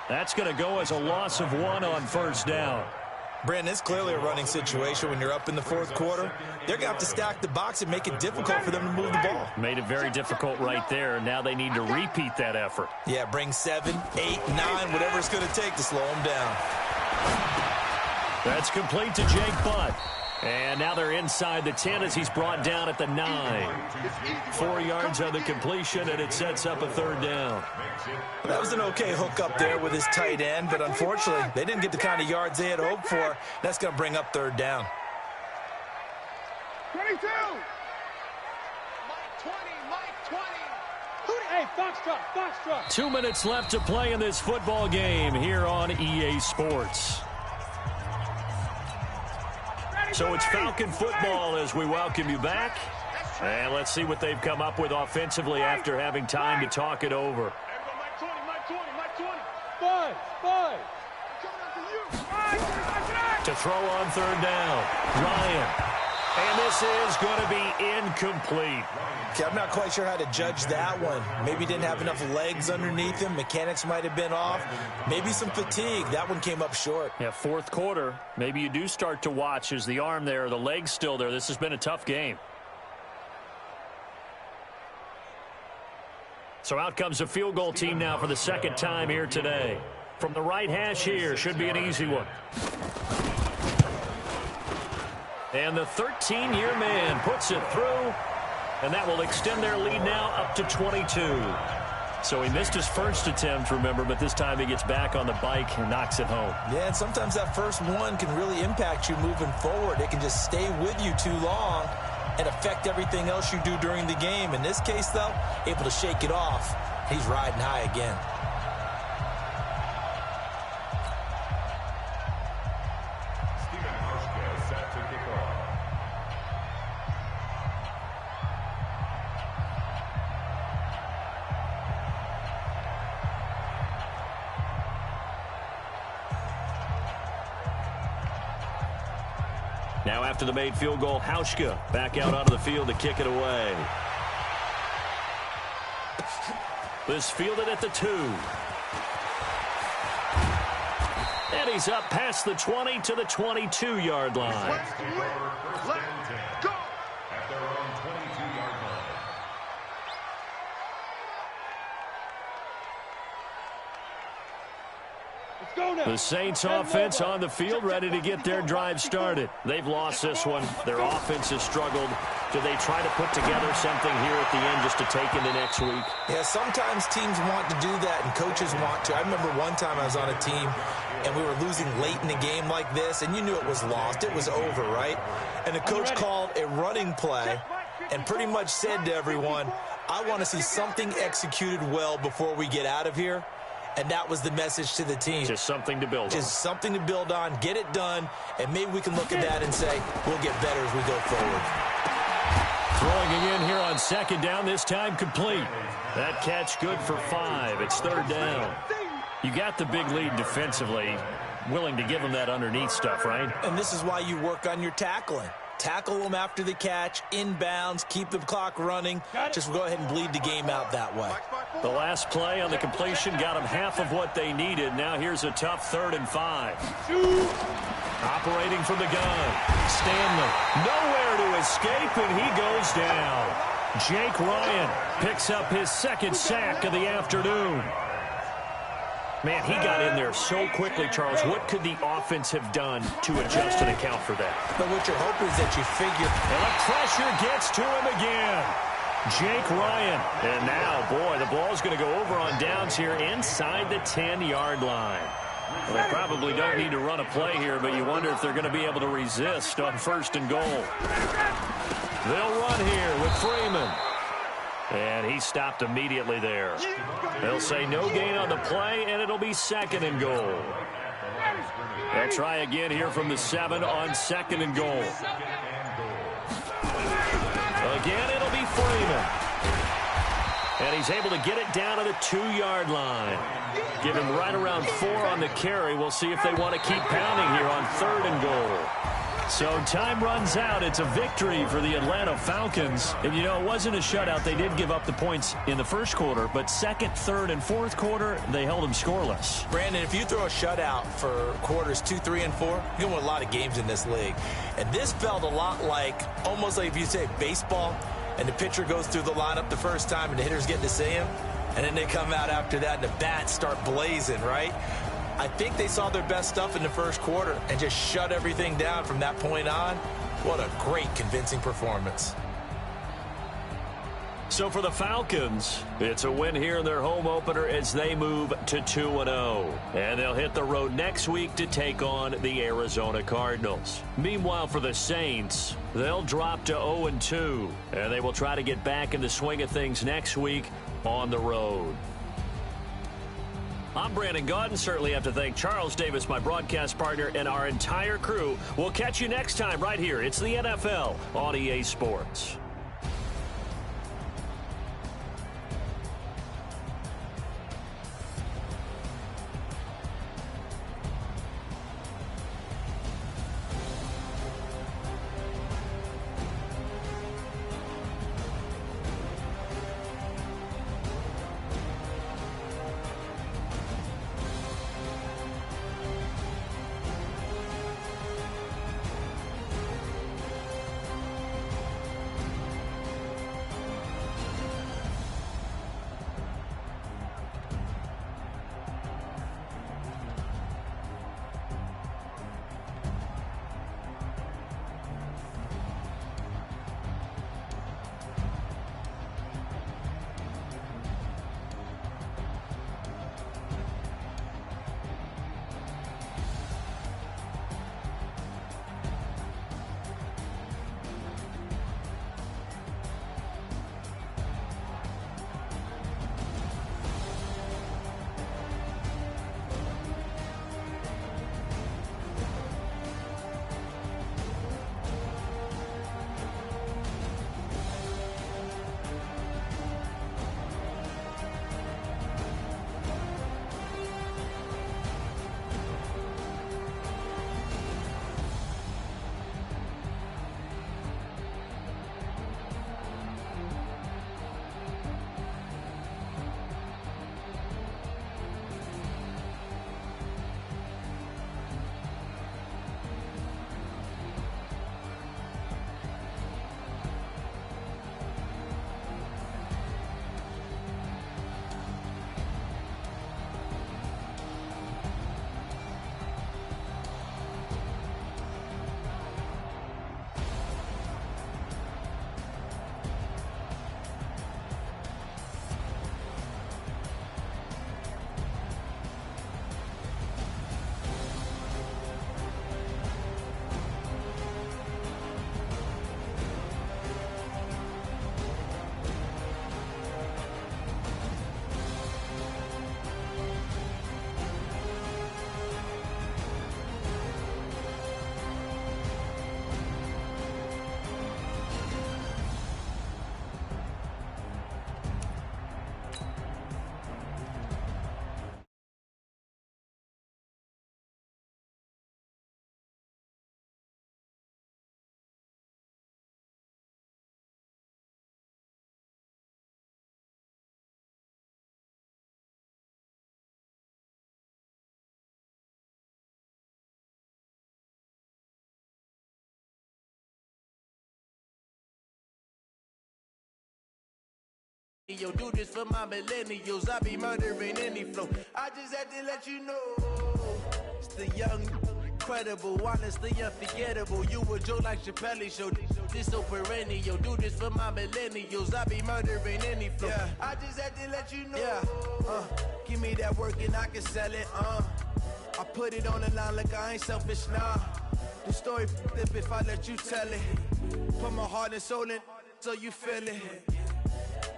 S2: That's going to go as a loss of 1 on 1st down.
S5: Brandon, it's clearly a running situation when you're up in the 4th quarter. They're going to have to stack the box and make it difficult for them to move the ball.
S2: Made it very difficult right there. Now they need to repeat that effort.
S5: Yeah, bring 7, 8, 9, whatever it's going to take to slow them down.
S2: That's complete to Jake Butt. And now they're inside the 10 as he's brought down at the 9. 4 yards on the completion, and it sets up a 3rd down.
S5: That was an okay hook up there with his tight end, but unfortunately, they didn't get the kind of yards they had hoped for. That's going to bring up 3rd down.
S4: 22. Mike 20. Hey, Foxtrot.
S2: 2 minutes left to play in this football game here on EA Sports. So it's Falcon football as we welcome you back. And let's see what they've come up with offensively after having time to talk it over. To throw on 3rd down, Ryan. And this is going to be incomplete.
S5: Okay, I'm not quite sure how to judge that one. Maybe didn't have enough legs underneath him. Mechanics might have been off. Maybe some fatigue. That one came up short.
S2: Yeah, 4th quarter. Maybe you do start to watch. Is the arm there, the leg's still there? This has been a tough game. So out comes a field goal team now for the 2nd time here today. From the right hash here, should be an easy one. And the 13-year man puts it through, and that will extend their lead now up to 22. So he missed his first attempt, remember, but this time he gets back on the bike and knocks it home.
S5: Yeah, and sometimes that first one can really impact you moving forward. It can just stay with you too long and affect everything else you do during the game. In this case, though, able to shake it off. He's riding high again.
S2: Now after the made field goal, Hauschka back out onto the field to kick it away. This fielded at the 2. And he's up past the 20 to the 22-yard line.
S4: Let's go.
S3: At their own 22-yard line.
S4: Let's
S2: The Saints offense on the field, ready to get their drive started. They've lost this one. Their offense has struggled. Do they try to put together something here at the end just to take into next week?
S5: Yeah, sometimes teams want to do that and coaches want to. I remember one time I was on a team and we were losing late in the game like this, and you knew it was lost. It was over, right? And the coach called a running play and pretty much said to everyone, I want to see something executed well before we get out of here. And that was the message to the team.
S2: Just something to build on.
S5: Just something to build on, get it done, and maybe we can look at that and say, we'll get better as we go forward.
S2: Throwing again here on second down, this time complete. That catch good for 5. It's third down. You got the big lead defensively. Willing to give them that underneath stuff, right?
S5: And this is why you work on your tackling. Tackle them after the catch, inbounds, keep the clock running. Just go ahead and bleed the game out that way.
S2: The last play on the completion got them half of what they needed. Now here's a tough 3rd and 5. Operating from the gun. Stanley nowhere to escape, and he goes down. Jake Ryan picks up his 2nd sack of the afternoon. Man, he got in there so quickly, Charles. What could the offense have done to adjust and account for that?
S5: But what you're hoping is that you figure.
S2: And the pressure gets to him again. Jake Ryan. And now, boy, the ball's going to go over on downs here inside the 10-yard line. Well, they probably don't need to run a play here, but you wonder if they're going to be able to resist on 1st and goal. They'll run here with Freeman. And he stopped immediately there. They'll say no gain on the play, and it'll be 2nd and goal. They'll try again here from the 7 on 2nd and goal. Again, it'll be Freeman. And he's able to get it down to the 2-yard line. Give him right around 4 on the carry. We'll see if they want to keep pounding here on 3rd and goal. So time runs out. It's a victory for the Atlanta Falcons. And, you know, it wasn't a shutout. They did give up the points in the 1st quarter, but 2nd, 3rd, and 4th quarter, they held them scoreless.
S5: Brandon, if you throw a shutout for quarters 2, 3, and 4, you're going to win a lot of games in this league. And this felt a lot like, almost like if you say baseball, and the pitcher goes through the lineup the first time and the hitters get to see him, and then they come out after that and the bats start blazing, right? I think they saw their best stuff in the 1st quarter and just shut everything down from that point on. What a great, convincing performance.
S2: So for the Falcons, it's a win here in their home opener as they move to 2-0. And they'll hit the road next week to take on the Arizona Cardinals. Meanwhile, for the Saints, they'll drop to 0-2. And they will try to get back in the swing of things next week on the road. I'm Brandon Gaudin. Certainly have to thank Charles Davis, my broadcast partner, and our entire crew. We'll catch you next time right here. It's the NFL on EA Sports.
S7: Yo, do this for my millennials. I be murdering any flow. I just had to let you know. It's the young, incredible, honestly unforgettable. You a joke like Chappelle show. This so perennial. Do this for my millennials. I be murdering any flow. Yeah. I just had to let you know. Yeah. Give me that work and I can sell it. I put it on the line like I ain't selfish, nah. The story flip if I let you tell it. Put my heart and soul in so you feel it.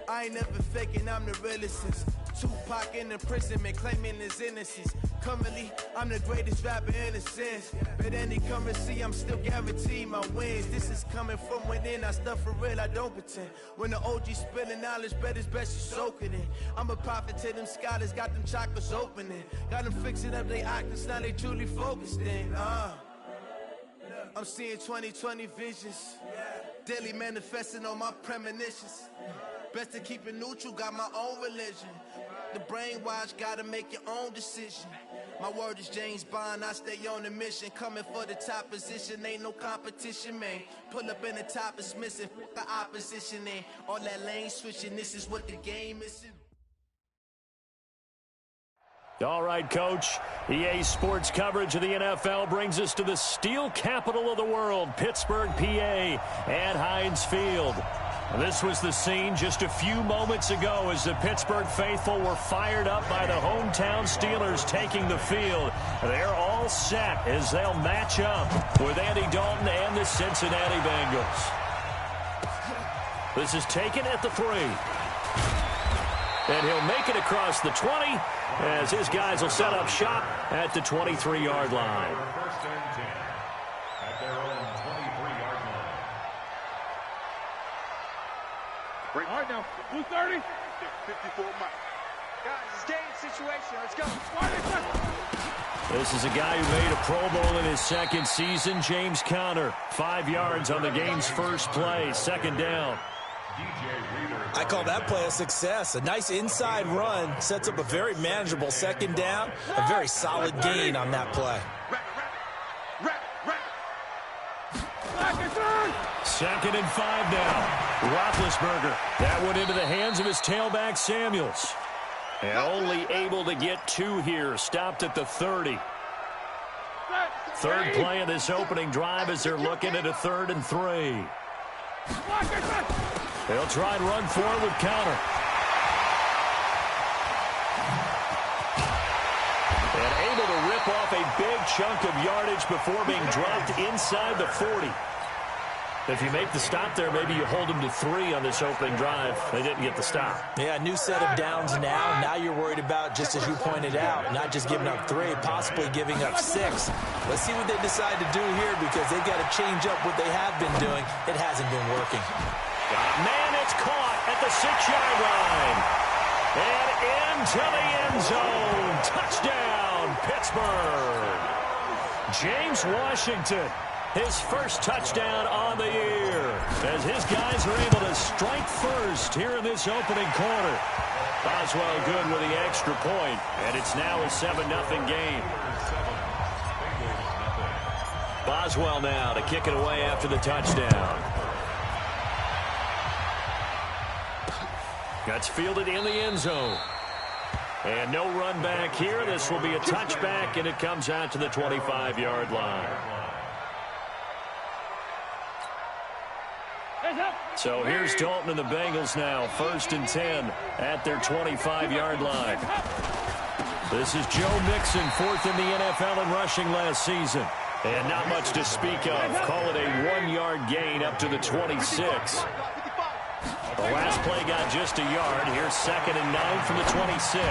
S7: I ain't never faking, I'm the realest since Tupac in imprisonment, claiming his innocence. Currently, I'm the greatest rapper in a sense. But any currency, I'm still guaranteed my wins. This is coming from within, I stuff for real, I don't pretend. When the OG spilling knowledge, bet it's best you soak it in. I'm a prophet to them scholars, got them chakras opening. Got them fixing up they actors, now they truly focused in. I'm seeing 2020 visions. Daily manifesting on my premonitions. Best to keep it neutral, got my own religion. The brainwash, gotta make your own decision. My word is James Bond, I stay on the mission. Coming for the top position, ain't no competition, man. Pull up in the top, it's missing, the opposition ain't. All that lane switching, this is what the game is.
S2: All right, Coach. EA Sports coverage of the NFL brings us to the steel capital of the world, Pittsburgh, PA, at Heinz Field. This was the scene just a few moments ago as the Pittsburgh faithful were fired up by the hometown Steelers taking the field. They're all set as they'll match up with Andy Dalton and the Cincinnati Bengals. This is taken at the 3. And he'll make it across the 20 as his guys will set up shop at the 23-yard line.
S3: First and 10 at their own 23-yard line.
S4: Break hard now. 230. 54 miles.
S6: Guys, it's game situation. Let's go.
S2: This is a guy who made a Pro Bowl in his second season, James Conner. 5 yards on the game's first play, second down.
S5: I call that play a success. A nice inside run sets up a very manageable second down. A very solid gain on that play.
S2: Second and 5 now. Roethlisberger. That went into the hands of his tailback, Samuels. And only able to get 2 here. Stopped at the 30. Third play of this opening drive as they're looking at a 3rd and 3. They'll try and run forward with Conner. And able to rip off a big chunk of yardage before being dropped inside the 40. If you make the stop there, maybe you hold them to 3 on this opening drive. They didn't get the stop.
S5: Yeah, new set of downs now. Now you're worried about, just as you pointed out, not just giving up 3, possibly giving up 6. Let's see what they decide to do here because they've got to change up what they have been doing. It hasn't been working.
S2: Man, it's caught at the 6-yard line. And into the end zone. Touchdown, Pittsburgh. James Washington, his first touchdown on the year, as his guys are able to strike first here in this opening quarter. Boswell good with the extra point, and it's now a 7-0 game. Boswell now to kick it away after the touchdown. That's fielded in the end zone. And no run back here. This will be a touchback, and it comes out to the 25-yard line. So here's Dalton and the Bengals now, 1st and 10 at their 25-yard line. This is Joe Mixon, 4th in the NFL in rushing last season. And not much to speak of. Call it a 1-yard gain up to the 26. The last play got just a yard. Here's 2nd and 9 from the 26.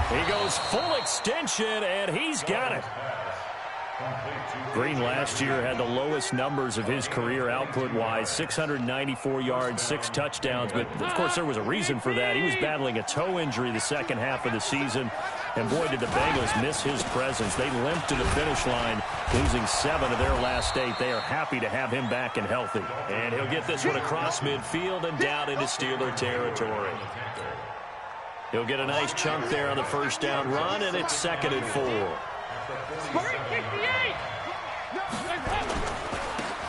S2: He goes full extension, and he's got it. Green last year had the lowest numbers of his career output-wise, 694 yards, 6 touchdowns. But, of course, there was a reason for that. He was battling a toe injury the second half of the season. And, boy, did the Bengals miss his presence. They limped to the finish line, losing 7 of their last 8. They are happy to have him back and healthy. And he'll get this one across midfield and down into Steeler territory. He'll get a nice chunk there on the first down run, and it's 2nd and 4.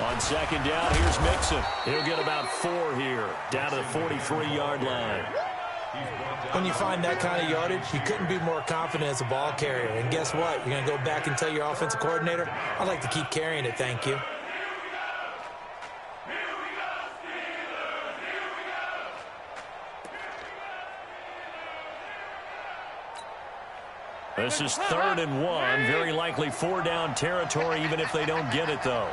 S2: On On second down, here's Mixon. He'll get about 4 here, down to the 43-yard line.
S5: When you find that kind of yardage, you couldn't be more confident as a ball carrier. And guess what? You're going to go back and tell your offensive coordinator, I'd like to keep carrying it, thank you.
S2: This is 3rd and 1. Very likely 4-down territory, even if they don't get it, though.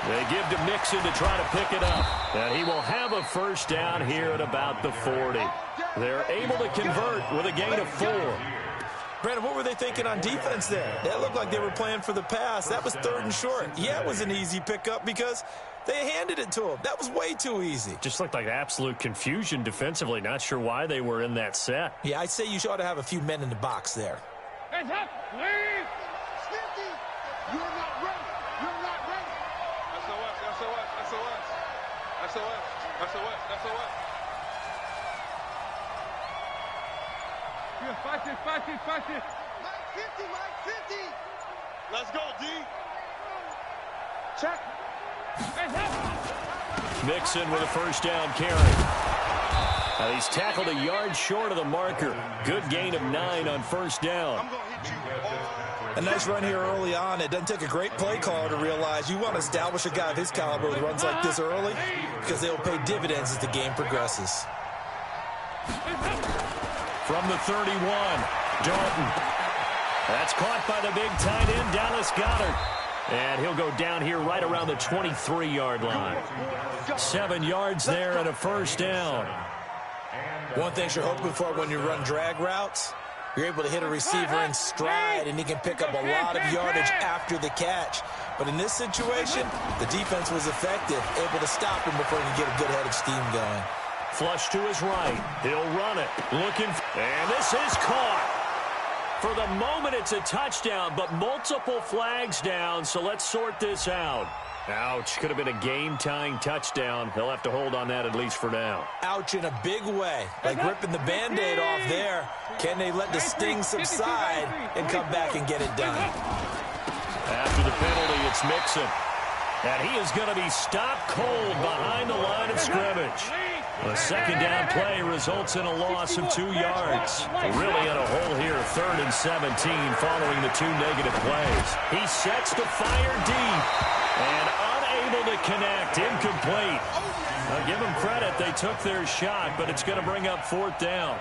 S2: They give to Mixon to try to pick it up. And he will have a first down here at about the 40. They're able to convert with a gain of 4.
S5: Brandon, what were they thinking on defense there? That looked like they were playing for the pass. That was 3rd and short. Yeah, it was an easy pickup because they handed it to him. That was way too easy.
S2: Just looked like absolute confusion defensively. Not sure why they were in that set.
S5: Yeah, I'd say you ought to have a few men in the box there.
S4: Hands up, please. Stinky, you're not ready. You're not ready. SOS, SOS, SOS. SOS, SOS, SOS. Yeah, fight it. Mike 50, Mike 50. Let's go, D. Check.
S2: Mixon with a first down carry. Now he's tackled a yard short of the marker. Good gain of 9 on first down.
S4: I'm going to hit you.
S5: A nice run here early on. It doesn't take a great play caller to realize you want to establish a guy of his caliber with runs like this early because they'll pay dividends as the game progresses.
S2: From the 31, Dalton. That's caught by the big tight end, Dallas Goedert. And he'll go down here right around the 23-yard line. 7 yards there and a first down.
S5: One thing you're hoping for when you run drag routes, you're able to hit a receiver in stride, and he can pick up a lot of yardage after the catch. But in this situation, the defense was effective, able to stop him before he could get a good head of steam going.
S2: Flush to his right. He'll run it. And this is caught. For the moment, it's a touchdown, but multiple flags down, so let's sort this out. Ouch. Could have been a game-tying touchdown. They'll have to hold on that at least for now.
S5: Ouch in a big way. Like ripping the Band-Aid off there. Can they let the sting subside and come back and get it done?
S2: After the penalty, it's Mixon. And he is going to be stopped cold behind the line of scrimmage. A second down play results in a loss of 2 yards. Really in a hole here, 3rd and 17 following the 2 negative plays. He sets to fire deep and unable to connect, incomplete. I'll give them credit, they took their shot, but it's going to bring up 4th down.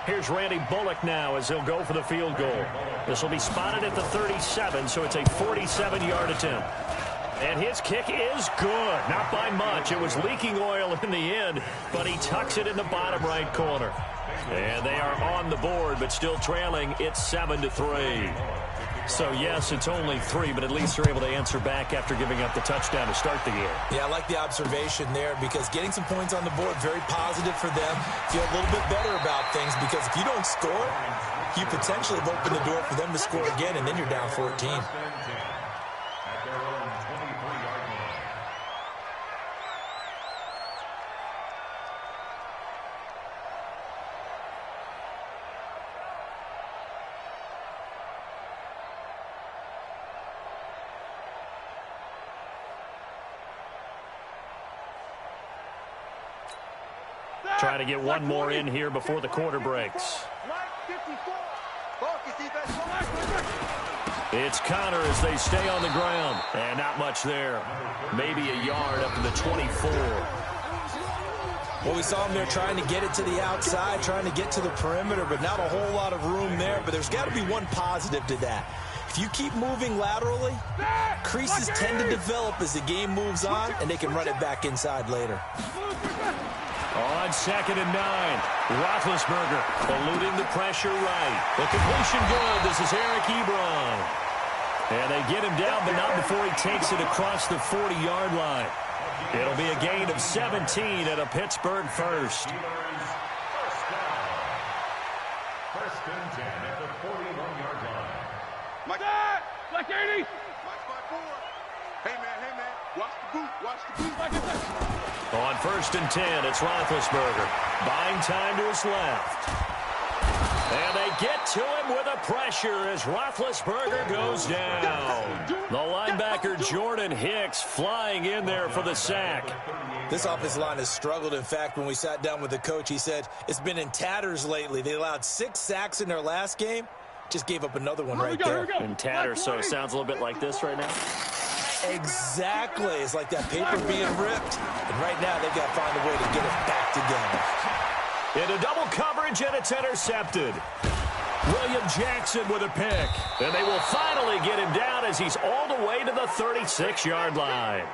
S2: Here's Randy Bullock now as he'll go for the field goal. This will be spotted at the 37, so it's a 47-yard attempt. And his kick is good. Not by much. It was leaking oil in the end, but he tucks it in the bottom right corner. And they are on the board, but still trailing. It's 7-3. So, yes, it's only 3, but at least they're able to answer back after giving up the touchdown to start the game.
S5: Yeah, I like the observation there because getting some points on the board, very positive for them. Feel a little bit better about things because if you don't score, you potentially have opened the door for them to score again, and then you're down 14.
S2: Trying to get one more in here before the quarter breaks. It's Connor as they stay on the ground. And not much there. Maybe a yard up to the 24.
S5: Well, we saw him there trying to get it to the outside, trying to get to the perimeter, but not a whole lot of room there. But there's got to be one positive to that. If you keep moving laterally, creases tend to develop as the game moves on, and they can run it back inside later.
S2: On 2nd and 9, Roethlisberger eluding the pressure right. The completion good. This is Eric Ebron. And they get him down, but not before he takes it across the 40-yard line. It'll be a gain of 17 and a Pittsburgh first.
S3: First and 10 at the 41-yard line.
S4: Mike 80. Mike 5-4. Hey, man. Watch the boot.
S2: On 1st and 10, it's Roethlisberger. Buying time to his left. And they get to him with a pressure as Roethlisberger goes down. The linebacker Jordan Hicks flying in there for the sack.
S5: This offensive line has struggled. In fact, when we sat down with the coach, he said it's been in tatters lately. They allowed 6 sacks in their last game. Just gave up another one right there.
S2: In tatters, so it sounds a little bit like this right now.
S5: Exactly. It's like that paper being ripped. And right now, they've got to find a way to get it back together.
S2: Into double coverage, and it's intercepted. William Jackson with a pick. And they will finally get him down as he's all the way to the 36-yard line.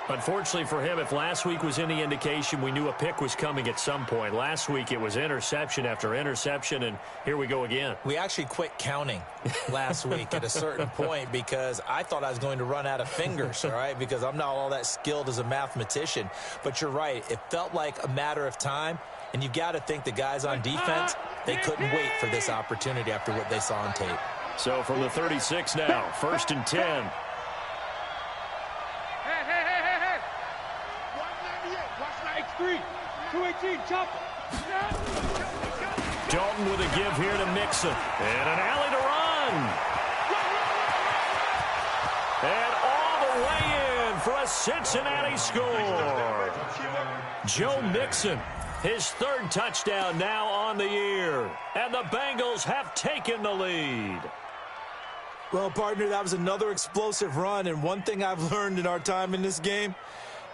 S2: Unfortunately for him, if last week was any indication, we knew a pick was coming at some point. Last week it was interception after interception, and here we go again.
S5: We actually quit counting last week at a certain point because I thought I was going to run out of fingers, all right, because I'm not all that skilled as a mathematician. But you're right. It felt like a matter of time, and you've got to think the guys on defense, they couldn't wait for this opportunity after what they saw on tape.
S2: So from the 36 now, 1st and 10.
S6: X3, 218, chopper.
S2: Dalton with a give here to Mixon. And an alley to run. And all the way in for a Cincinnati score. Joe Mixon, his 3rd touchdown now on the year. And the Bengals have taken the lead.
S5: Well, partner, that was another explosive run. And one thing I've learned in our time in this game,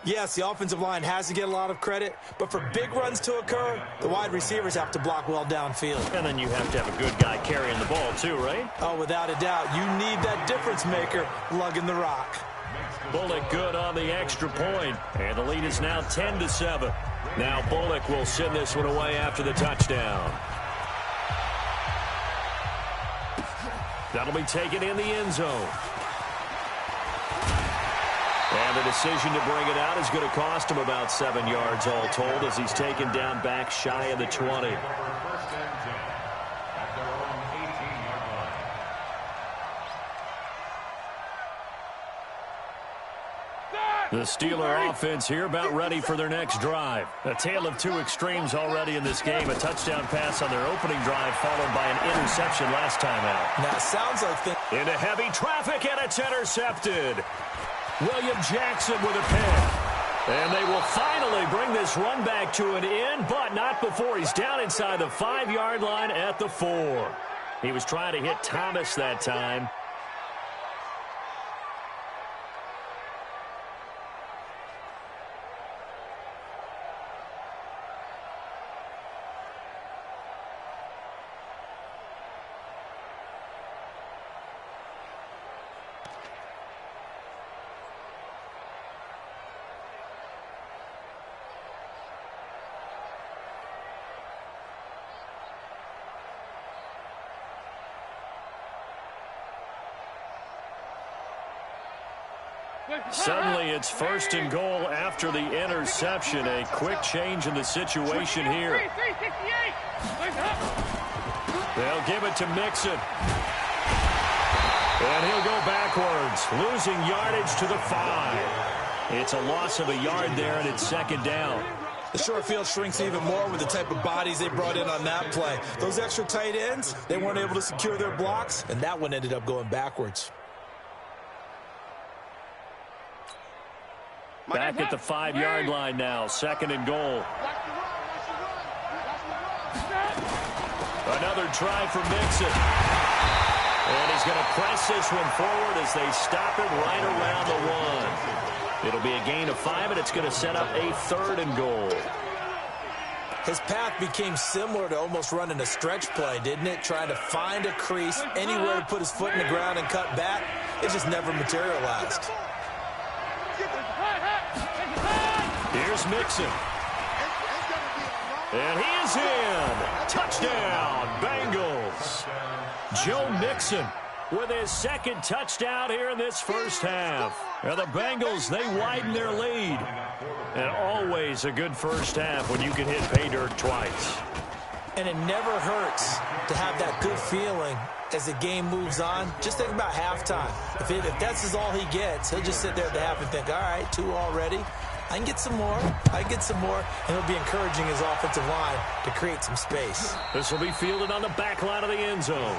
S5: yes, the offensive line has to get a lot of credit, but for big runs to occur, the wide receivers have to block well downfield.
S2: And then you have to have a good guy carrying the ball too, right?
S5: Oh, without a doubt. You need that difference maker lugging the rock.
S2: Bullock good on the extra point, and the lead is now 10-7. Now Bullock will send this one away after the touchdown. That'll be taken in the end zone. And the decision to bring it out is going to cost him about 7 yards all told as he's taken down back shy of the 20. The Steeler offense here about ready for their next drive. A tale of 2 extremes already in this game. A touchdown pass on their opening drive followed by an interception last time out.
S5: Now, it sounds like
S2: into heavy traffic, and it's intercepted. William Jackson with a pick. And they will finally bring this run back to an end, but not before he's down inside the 5-yard line at the 4. He was trying to hit Thomas that time. Suddenly it's 1st and goal after the interception. A quick change in the situation here. They'll give it to Mixon. And he'll go backwards, losing yardage to the 5. It's a loss of a yard there, and it's 2nd down.
S5: The short field shrinks even more with the type of bodies they brought in on that play. Those extra tight ends, they weren't able to secure their blocks, and that one ended up going backwards.
S2: Back at the 5-yard line now, 2nd and goal. Another try for Mixon. And he's going to press this one forward as they stop it right around the 1. It'll be a gain of 5, and it's going to set up a 3rd and goal.
S5: His path became similar to almost running a stretch play, didn't it? Trying to find a crease, anywhere to put his foot in the ground and cut back. It just never materialized.
S2: Here's Mixon. And he is in. Touchdown, Bengals. Joe Mixon with his 2nd touchdown here in this first half. Now the Bengals, they widen their lead. And always a good first half when you can hit pay dirt twice.
S5: And it never hurts to have that good feeling as the game moves on. Just think about halftime. If that's all he gets, he'll just sit there at the half and think, all right, 2 already. I can get some more. And it'll be encouraging his offensive line to create some space.
S2: This will be fielded on the back line of the end zone.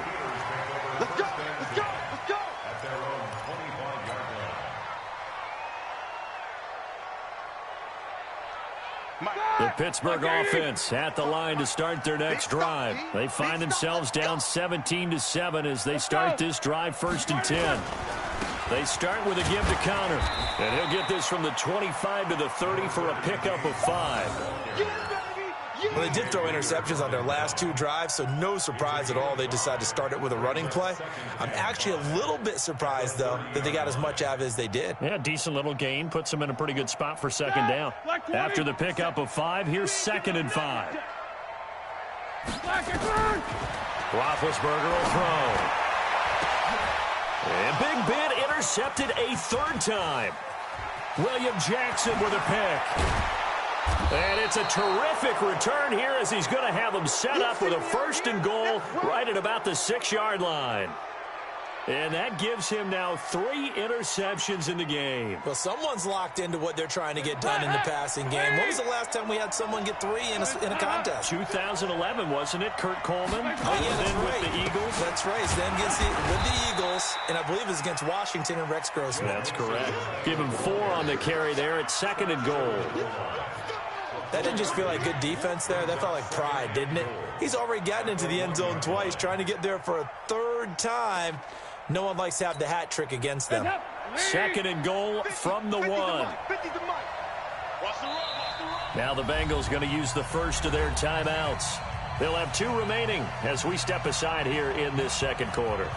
S4: Let's go! Let's go! Let's go!
S3: At their own 25-yard line.
S2: The Pittsburgh offense at the line to start their next drive. They find themselves down 17-7 as they start this drive 1st and 10. They start with a give to Connor, and he'll get this from the 25 to the 30 for a pickup of 5.
S5: Well, they did throw interceptions on their last 2 drives, so no surprise at all they decided to start it with a running play. I'm actually a little bit surprised, though, that they got as much out of it as they did.
S2: Yeah, decent little gain. Puts them in a pretty good spot for 2nd down. After the pickup of 5, here's 2nd and 5. Roethlisberger will throw. And Big Ben intercepted a 3rd time. William Jackson with a pick. And it's a terrific return here as he's going to have them set up with a 1st and goal right at about the 6-yard line. And that gives him now 3 interceptions in the game.
S5: Well, someone's locked into what they're trying to get done in the passing game. When was the last time we had someone get 3 in a contest?
S2: 2011, wasn't it? Kurt Coleman.
S5: Oh, yeah, that's right.
S2: With the Eagles.
S5: That's right. It's then with the Eagles, and I believe it's against Washington and Rex Grossman.
S2: That's correct. Give him 4 on the carry there at 2nd and goal.
S5: That didn't just feel like good defense there. That felt like pride, didn't it? He's already gotten into the end zone twice, trying to get there for a 3rd time. No one likes to have the hat trick against them.
S2: 2nd and goal from the 1. Now the Bengals going to use the first of their timeouts. They'll have 2 remaining as we step aside here in this 2nd quarter.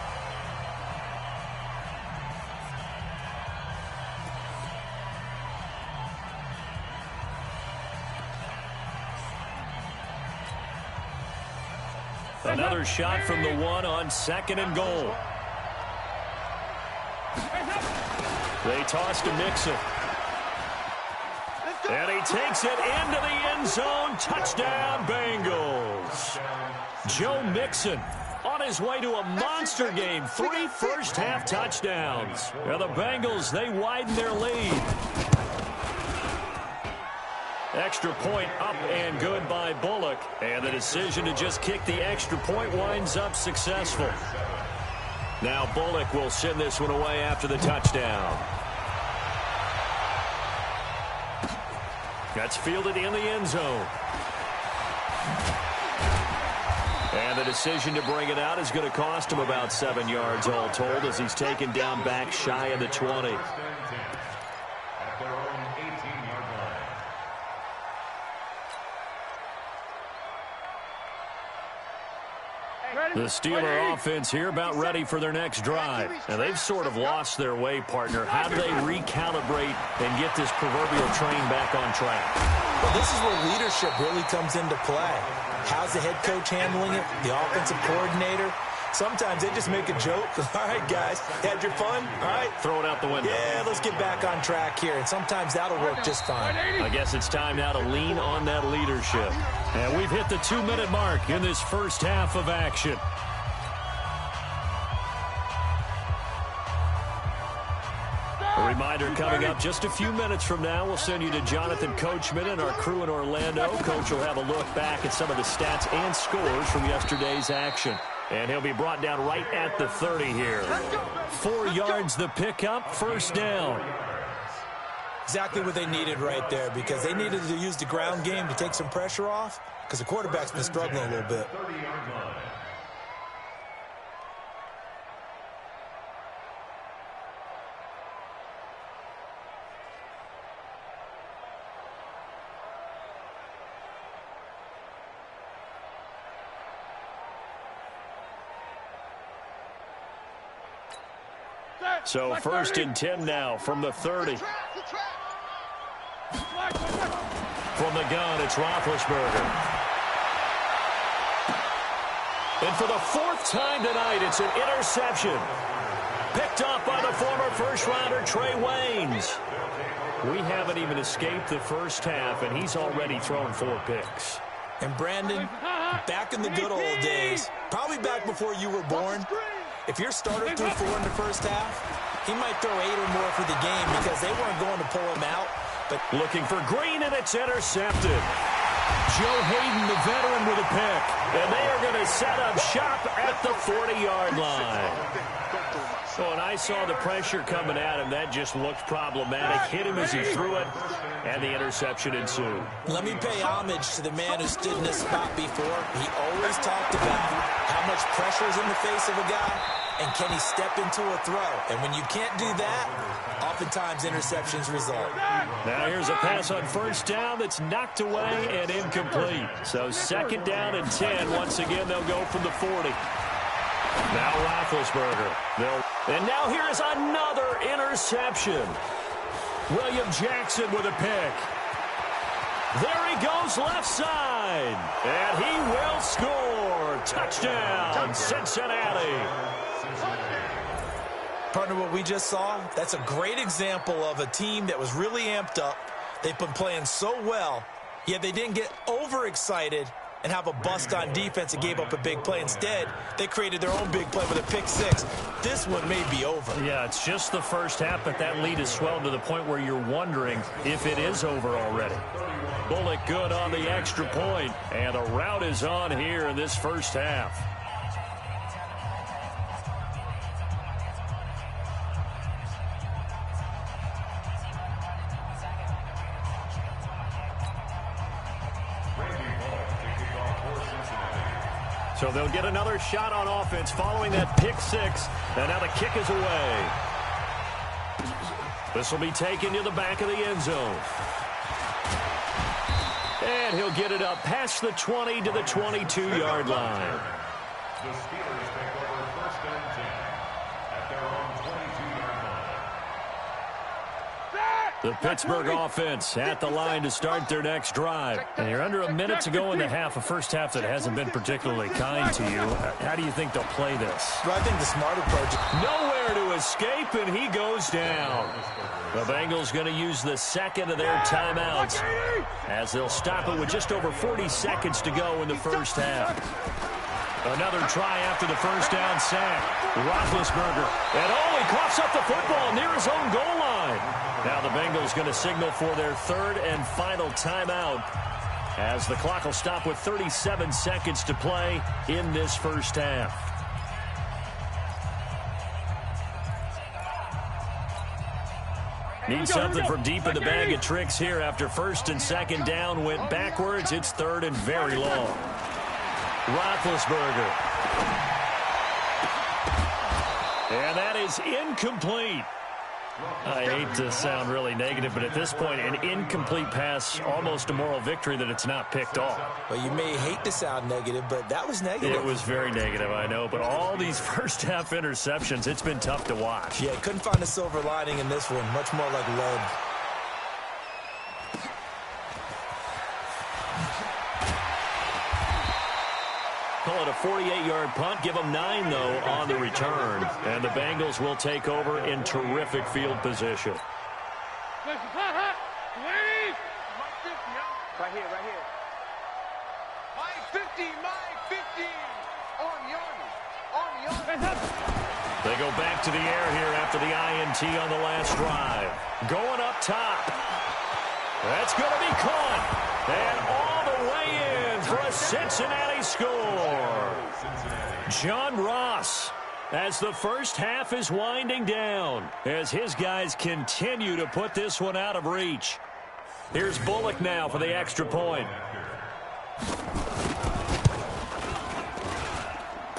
S2: Another shot from the 1 on 2nd and goal. They toss to Mixon. And he takes it into the end zone. Touchdown, Bengals. Joe Mixon on his way to a monster game. 3 first-half touchdowns. And the Bengals, they widen their lead. Extra point up and good by Bullock. And the decision to just kick the extra point winds up successful. Now Bullock will send this one away after the touchdown. That's fielded in the end zone. And the decision to bring it out is going to cost him about 7 yards all told as he's taken down back shy of the 20.
S3: At their own 18-yard line.
S2: The Steeler offense here about ready for their next drive. And they've sort of lost their way, partner. How do they recalibrate and get this proverbial train back on track?
S5: Well, this is where leadership really comes into play. How's the head coach handling it? The offensive coordinator? Sometimes they just make a joke. All right, guys, had your fun? All right.
S2: Throw it out the window.
S5: Yeah, let's get back on track here. And sometimes that'll work just fine.
S2: I guess it's time now to lean on that leadership. And we've hit the 2-minute mark in this first half of action. A reminder coming up just a few minutes from now. We'll send you to Jonathan Coachman and our crew in Orlando. Coach will have a look back at some of the stats and scores from yesterday's action. And he'll be brought down right at the 30 here. 4 yards the pickup, 1st down.
S5: Exactly what they needed right there, because they needed to use the ground game to take some pressure off, because the quarterback's been struggling a little bit.
S2: So 1st and 10 now from the 30. From the gun, it's Roethlisberger. And for the 4th time tonight, it's an interception. Picked up by the former first-rounder Trey Waynes. We haven't even escaped the first half, and he's already thrown 4 picks.
S5: And Brandon, back in the good old days, probably back before you were born, if your starter threw 4 in the first half, he might throw 8 or more for the game because they weren't going to pull him out But
S2: looking for Green, and it's intercepted. Joe Hayden, the veteran, with a pick. And they are going to set up shop at the 40-yard line. So when I saw the pressure coming at him, that just looked problematic. Hit him as he threw it, and the interception ensued.
S5: Let me pay homage to the man who stood in this spot before. He always talked about how much pressure is in the face of a guy, and can he step into a throw. And when you can't do that, oftentimes interceptions result.
S2: Now here's a pass on first down that's knocked away and incomplete. So second down and 10. Once again, they'll go from the 40. Now Roethlisberger. And now here's another interception. William Jackson with a pick. There he goes left side. And he will score. Touchdown, Cincinnati.
S5: Partner, what we just saw, that's a great example of a team that was really amped up. They've been playing so well, yet they didn't get overexcited and have a bust on defense and gave up a big play. Instead, they created their own big play with a pick six. This one may be over.
S2: Yeah, it's just the first half, but that lead has swelled to the point where you're wondering if it is over already. Bullock good on the extra point, and a rout is on here in this first half. So they'll get another shot on offense following that pick six. And now the kick is away. This will be taken to the back of the end zone. And he'll get it up past the 20 to the 22-yard line.
S3: The Steelers take over first and 10 at their own 22-yard line.
S2: The Pittsburgh offense at the line to start their next drive. And you're under a minute to go in the half, a first half that hasn't been particularly kind to you. How do you think they'll play this?
S5: Well, I think the smart approach.
S2: Nowhere to escape, and he goes down. The Bengals going to use the second of their timeouts as they'll stop it with just over 40 seconds to go in the first half. Another try after the first down sack. Roethlisberger. And he coughs up the football near his own goal line. Now the Bengals going to signal for their third and final timeout as the clock will stop with 37 seconds to play in this first half. Need something from deep in the bag of tricks here after first and second down went backwards. It's third and very long. Roethlisberger. And that is incomplete. I hate to sound really negative, but at this point, an incomplete pass, almost a moral victory that it's not picked off.
S5: Well, you may hate to sound negative, but that was negative.
S2: It was very negative, I know, but all these first-half interceptions, it's been tough to watch.
S5: Yeah, couldn't find a silver lining in this one. Much more like lead.
S2: Call it a 48-yard punt. Give them 9, though, on the return. And the Bengals will take over in terrific field position.
S6: Right here, right here. My 50, my 50. On the army.
S2: They go back to the air here after the INT on the last drive. Going up top. That's going to be caught. And all the way in for a Cincinnati score. John Ross, as the first half is winding down, as his guys continue to put this one out of reach. Here's Bullock now for the extra point.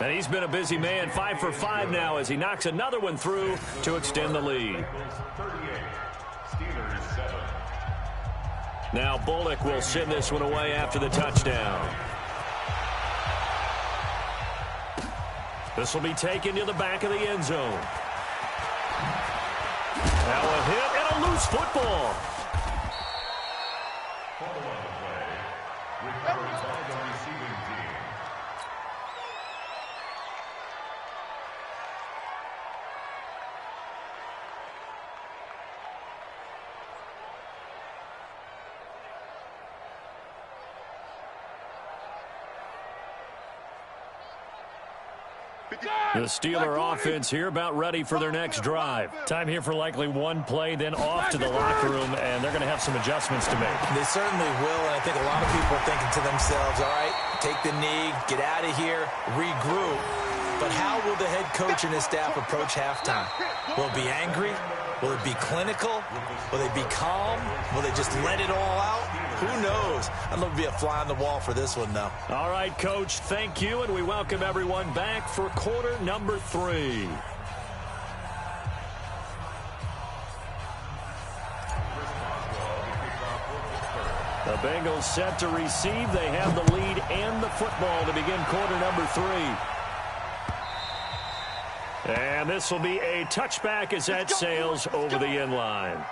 S2: And he's been a busy man, 5 for 5 now as he knocks another one through to extend the lead.
S3: 38, Steelers 7.
S2: Now Bullock will send this one away after the touchdown. This will be taken to the back of the end zone. Now a hit and a loose football.
S3: Ball on the play. Recovered by the receiving team.
S2: The Steeler offense here about ready for their next drive. Time here for likely one play, then off to the locker room, and they're going to have some adjustments to make.
S5: They certainly will, and I think a lot of people are thinking to themselves, all right, take the knee, get out of here, regroup. But how will the head coach and his staff approach halftime? Will it be angry? Will it be clinical? Will they be calm? Will they just let it all out? Who knows? I'd love to be a fly on the wall for this one, though.
S2: All right, Coach, thank you, and we welcome everyone back for quarter number 3. The Bengals set to receive. They have the lead and the football to begin quarter number 3. And this will be a touchback as that sails over the end line.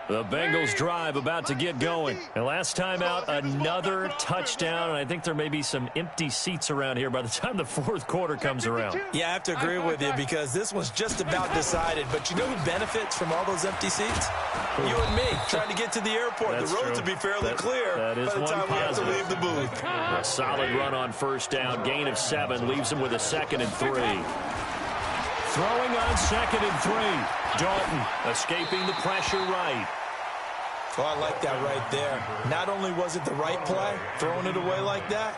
S2: The Bengals drive about to get going. And last time out, another touchdown. And I think there may be some empty seats around here by the time the fourth quarter comes around.
S5: Yeah, I have to agree with you because this one's just about decided. But you know who benefits from all those empty seats? You and me, trying to get to the airport.
S2: That's
S5: the roads
S2: true.
S5: will be fairly clear
S2: that is
S5: by the time we have to leave the booth.
S2: A solid run on first down. Gain of 7 leaves him with a 2nd and 3. Throwing on 2nd and 3. Dalton escaping the pressure right.
S5: Oh, I like that right there. Not only was it the right play, throwing it away like that,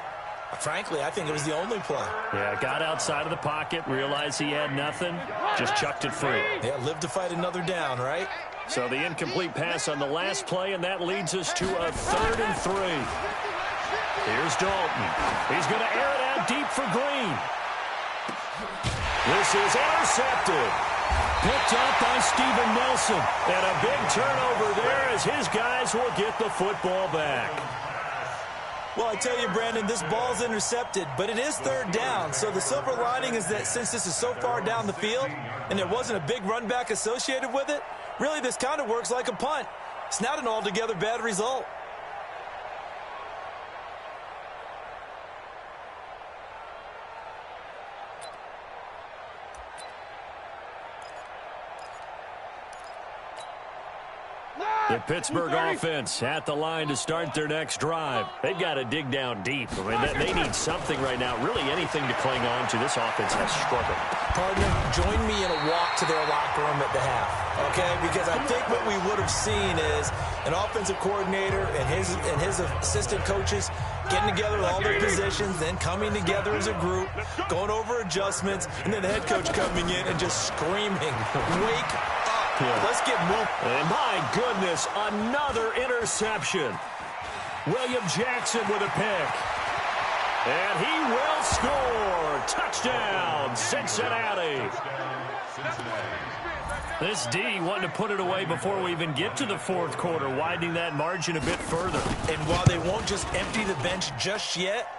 S5: frankly, I think it was the only play.
S2: Yeah, got outside of the pocket, realized he had nothing, just chucked it free.
S5: Yeah, live to fight another down, right?
S2: So the incomplete pass on the last play, and that leads us to a 3rd and 3. Here's Dalton. He's going to air it out deep for Green. This is intercepted. Picked up by Steven Nelson. And a big turnover there as his guys will get the football back.
S5: Well, I tell you, Brandon, this ball's intercepted, but it is 3rd down. So the silver lining is that since this is so far down the field and there wasn't a big run back associated with it, really this kind of works like a punt. It's not an altogether bad result.
S2: The Pittsburgh offense at the line to start their next drive. They've got to dig down deep. I mean, they need something right now, really anything to cling on to. This offense has struggled.
S5: Partner, join me in a walk to their locker room at the half, okay? Because I think what we would have seen is an offensive coordinator and his assistant coaches getting together with all their positions, then coming together as a group, going over adjustments, and then the head coach coming in and just screaming, wake up. Yeah. Let's get moving.
S2: And my goodness, another interception. William Jackson with a pick. And he will score. Touchdown, Cincinnati. This D wanting to put it away before we even get to the fourth quarter, widening that margin a bit further.
S5: And while they won't just empty the bench just yet,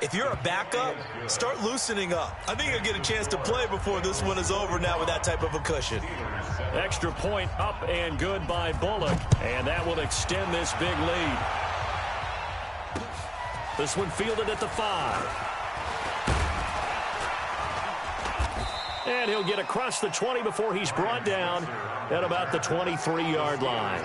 S5: if you're a backup, start loosening up. I think you'll get a chance to play before this one is over now with that type of a cushion.
S2: Extra point up and good by Bullock, and that will extend this big lead. This one fielded at the 5. And he'll get across the 20 before he's brought down at about the 23-yard line.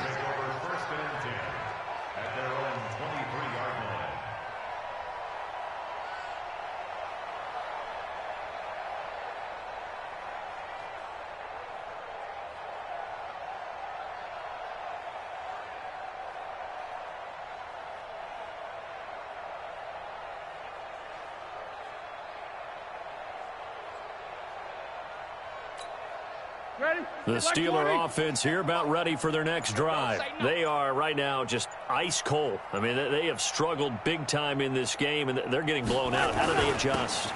S2: The Steeler offense here about ready for their next drive. They are right now just ice cold. I mean, they have struggled big time in this game, and they're getting blown out. How do they adjust?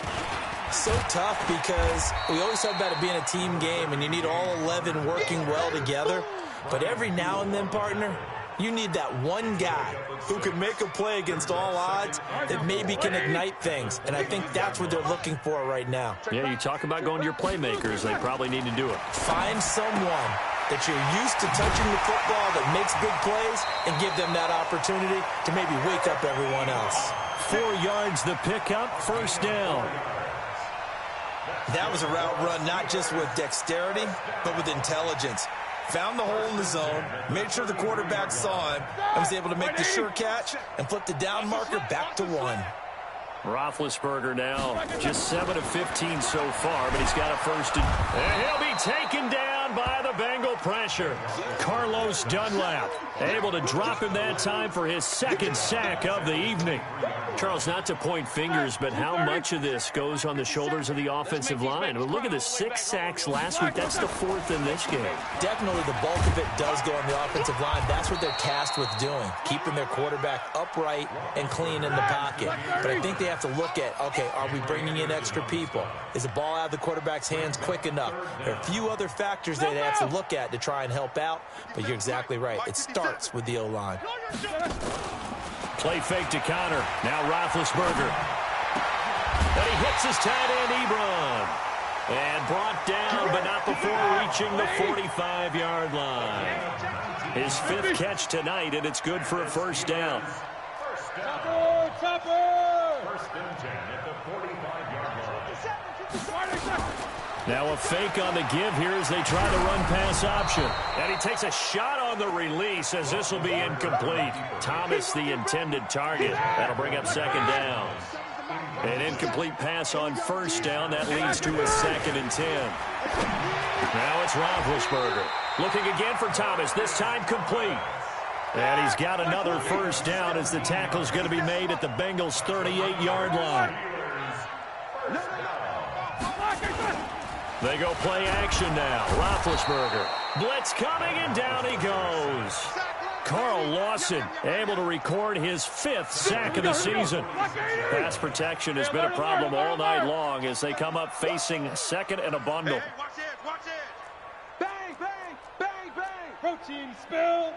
S5: So tough because we always talk about it being a team game, and you need all 11 working well together. But every now and then, partner, You need that one guy who can make a play against all odds that maybe can ignite things. And I think that's what they're looking for right now.
S2: Yeah, you talk about going to your playmakers. They probably need to do it.
S5: Find someone that you're used to touching the football that makes big plays and give them that opportunity to maybe wake up everyone else.
S2: 4 yards the pickup, first down.
S5: That was a route run not just with dexterity, but with intelligence. Found the hole in the zone, made sure the quarterback saw him, and was able to make the sure catch and flip the down marker back to 1.
S2: Roethlisberger now just 7 of 15 so far, but he's got a first. And he'll be taken down by the Bengal pressure. Carlos Dunlap able to drop him that time for his second sack of the evening. Charles, not to point fingers, but how much of this goes on the shoulders of the offensive line? Well, look at the 6 sacks last week. That's the 4th in this game.
S5: Definitely the bulk of it does go on the offensive line. That's what they're tasked with doing, keeping their quarterback upright and clean in the pocket. But I think they have to look at, okay, are we bringing in extra people? Is the ball out of the quarterback's hands quick enough? There are a few other factors they have to look at to try and help out, but you're exactly right. It starts with the O-line.
S2: Play fake to Connor. Now Roethlisberger. And he hits his tight end, Ebron. And brought down, but not before reaching the 45-yard line. His 5th catch tonight, and it's good for a first down.
S3: First and 10 at the 45-yard line.
S2: Now a fake on the give here as they try the run-pass option. And he takes a shot on the release as this will be incomplete. Thomas, the intended target. That'll bring up second down. An incomplete pass on first down. That leads to a 2nd and 10. Now it's Roethlisberger. Looking again for Thomas. This time complete. And he's got another first down as the tackle's going to be made at the Bengals' 38-yard line. They go play action now. Roethlisberger. Blitz coming, and down he goes. Carl Lawson able to record his 5th sack of the season. Pass protection has been a problem all night long as they come up facing 2nd and a bundle.
S4: Hey, watch it, watch it. Bang, bang, bang, bang. Protein spill.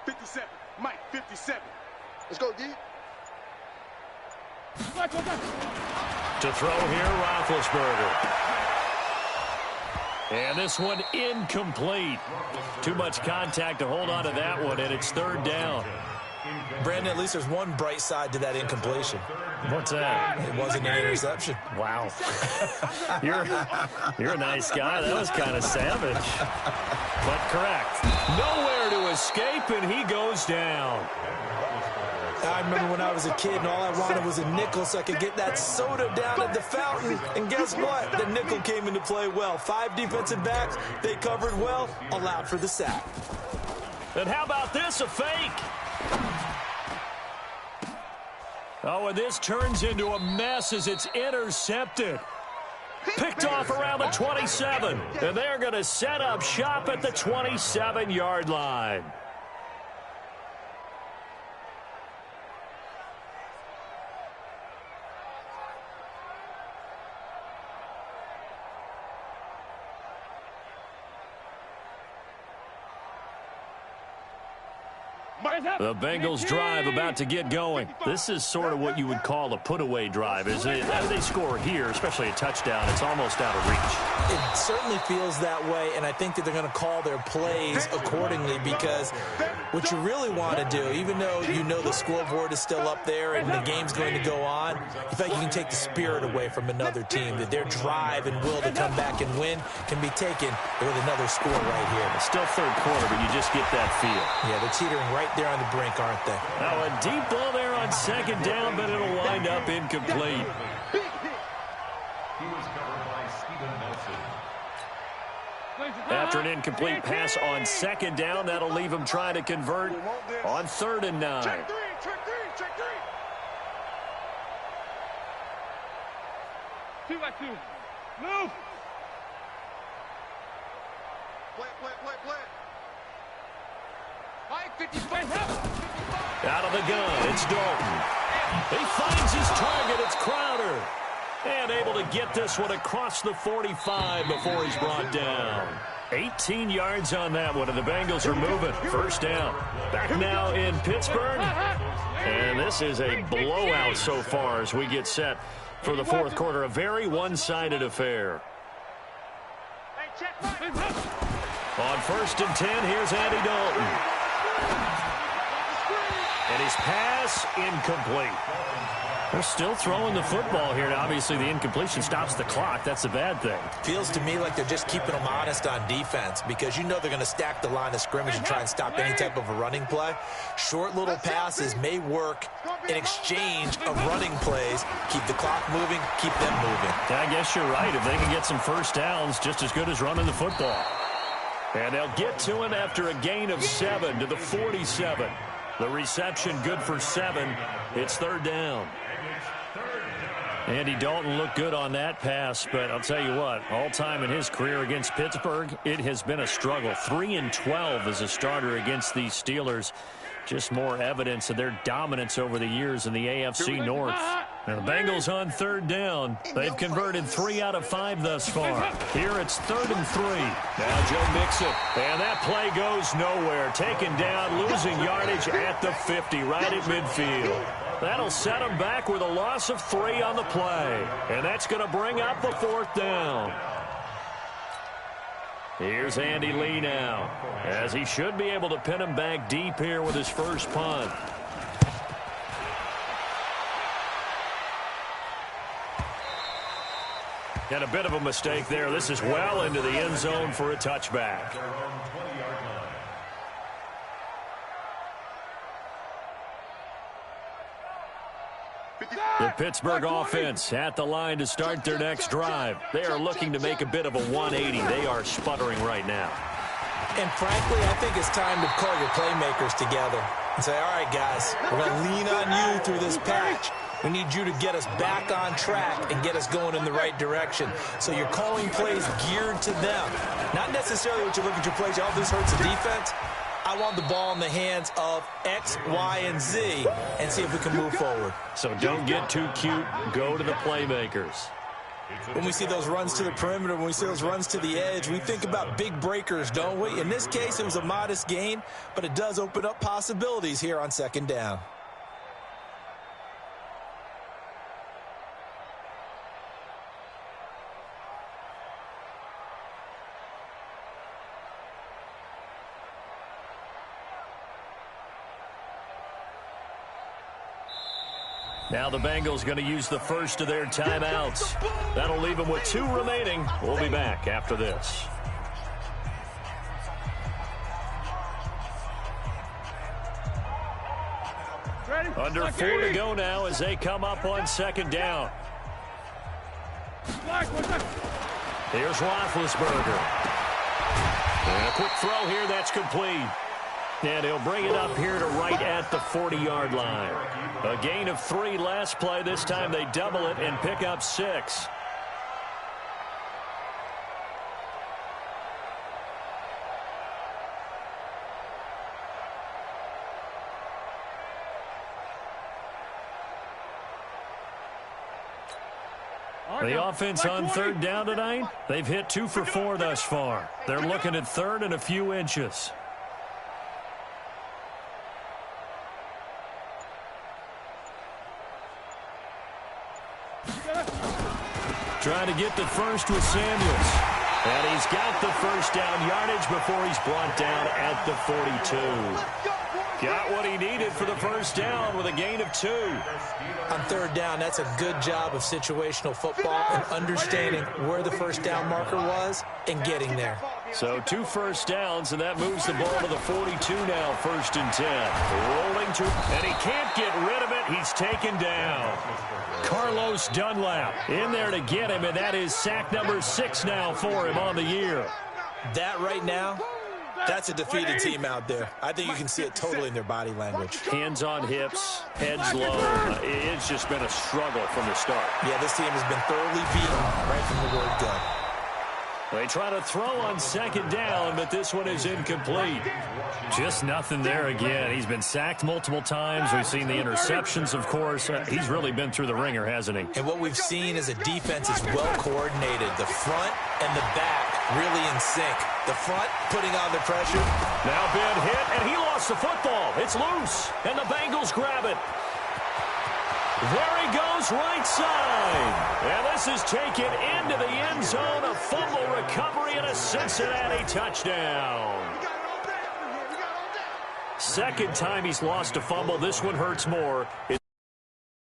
S4: 57. Mike, 57. Let's go, D.
S2: To throw here, Roethlisberger. And this one incomplete. Too much contact to hold on to that one, and it's 3rd down.
S5: Brandon, at least there's one bright side to that incompletion.
S2: What's that?
S5: It wasn't an interception.
S2: Wow. You're a nice guy. That was kind of savage. But correct. Nowhere to escape, and he goes down.
S5: I remember when I was a kid and all I wanted was a nickel so I could get that soda down at the fountain. And guess what? The nickel came into play well. 5 defensive backs, they covered well, allowed for the sack.
S2: And how about this, a fake? Oh, and this turns into a mess as it's intercepted. Picked off around the 27. And they're going to set up shop at the 27-yard line. The Bengals drive about to get going. This is sort of what you would call a put-away drive, isn't it? As they score here, especially a touchdown, it's almost out of reach.
S5: It certainly feels that way, and I think that they're going to call their plays accordingly because what you really want to do, even though you know the scoreboard is still up there and the game's going to go on, you think you can take the spirit away from another team, that their drive and will to come back and win can be taken with another score right here.
S2: It's still 3rd quarter, but you just get that feel.
S5: Yeah, they're teetering right there on the brink, aren't they?
S2: Now a deep ball there on 2nd down, but it'll wind up incomplete.
S3: He was covered by Steven Nelson.
S2: After an incomplete pass on 2nd down, that'll leave him trying to convert on 3rd and 9.
S4: Check 3, check 3, check 3. 2 by 2. Move. Play. Mike, 55.
S2: Out of the gun, it's Dalton. He finds his target, it's Crowder. And able to get this one across the 45 before he's brought down. 18 yards on that one, and the Bengals are moving. First down. Back now in Pittsburgh. And this is a blowout so far as we get set for the fourth quarter. A very one-sided affair. On 1st and 10, here's Andy Dalton. And his pass incomplete. They're still throwing the football here. Now, obviously, the incompletion stops the clock. That's a bad thing.
S5: Feels to me like they're just keeping them honest on defense because you know they're going to stack the line of scrimmage and try and stop any type of a running play. Short little passes may work in exchange of running plays. Keep the clock moving, keep them moving.
S2: Yeah, I guess you're right. If they can get some first downs, just as good as running the football. And they'll get to him after a gain of 7 to the 47. The reception good for 7. It's 3rd down. Andy Dalton looked good on that pass, but I'll tell you what, all time in his career against Pittsburgh, it has been a struggle. 3-12 as a starter against these Steelers. Just more evidence of their dominance over the years in the AFC North. Now the Bengals on 3rd down. They've converted 3 out of 5 thus far. Here it's 3rd and 3. Now Joe Mixon. And that play goes nowhere. Taken down, losing yardage at the 50, right at midfield. That'll set them back with a loss of 3 on the play. And that's going to bring up the 4th down. Here's Andy Lee now, as he should be able to pin him back deep here with his first punt. And a bit of a mistake there. This is well into the end zone for a touchback. The Pittsburgh offense at the line to start their next drive. They are looking to make a bit of a 180. They are sputtering right now.
S5: And frankly, I think it's time to call your playmakers together and say, all right, guys, we're going to lean on you through this patch. We need you to get us back on track and get us going in the right direction. So you're calling plays geared to them. Not necessarily what you look at your plays. All this hurts the defense. I want the ball in the hands of X, Y, and Z and see if we can move forward.
S2: So don't get too cute. Go to the playmakers.
S5: When we see those runs to the perimeter, when we see those runs to the edge, we think about big breakers, don't we? In this case, it was a modest gain, but it does open up possibilities here on 2nd down.
S2: Now the Bengals going to use the first of their timeouts. That'll leave them with 2 remaining. We'll be back after this. Under 4 to go now as they come up on 2nd down. Here's Roethlisberger. And a quick throw here, that's complete. And he'll bring it up here to right at the 40-yard line. A gain of 3 last play. This time they double it and pick up 6. The offense on 3rd down tonight, they've hit 2 for 4 thus far. They're looking at 3rd and a few inches. Trying to get the first with Samuels. And he's got the first down yardage before he's brought down at the 42. Got what he needed for the first down with a gain of 2.
S5: On 3rd down, that's a good job of situational football and understanding where the first down marker was and getting there.
S2: So 2 first downs, and that moves the ball to the 42 now, 1st and 10. Rolling to, and he can't get rid of it. He's taken down. Carlos Dunlap in there to get him, and that is sack number 6 now for him on the year.
S5: That right now, that's a defeated team out there. I think you can see it totally in their body language.
S2: Hands on hips, heads low. It's just been a struggle from the start.
S5: Yeah, this team has been thoroughly beaten right from the word go.
S2: They try to throw on 2nd down, but this one is incomplete. Just nothing there again. He's been sacked multiple times. We've seen the interceptions, of course. He's really been through the ringer, hasn't he?
S5: And what we've seen is a defense is well coordinated. The front and the back really in sync. The front putting on the pressure.
S2: Now Ben hit, and he lost the football. It's loose, and the Bengals grab it. There he goes, right side. And this is taken into the end zone. A fumble recovery and a Cincinnati touchdown. Second time he's lost a fumble. This one hurts more. His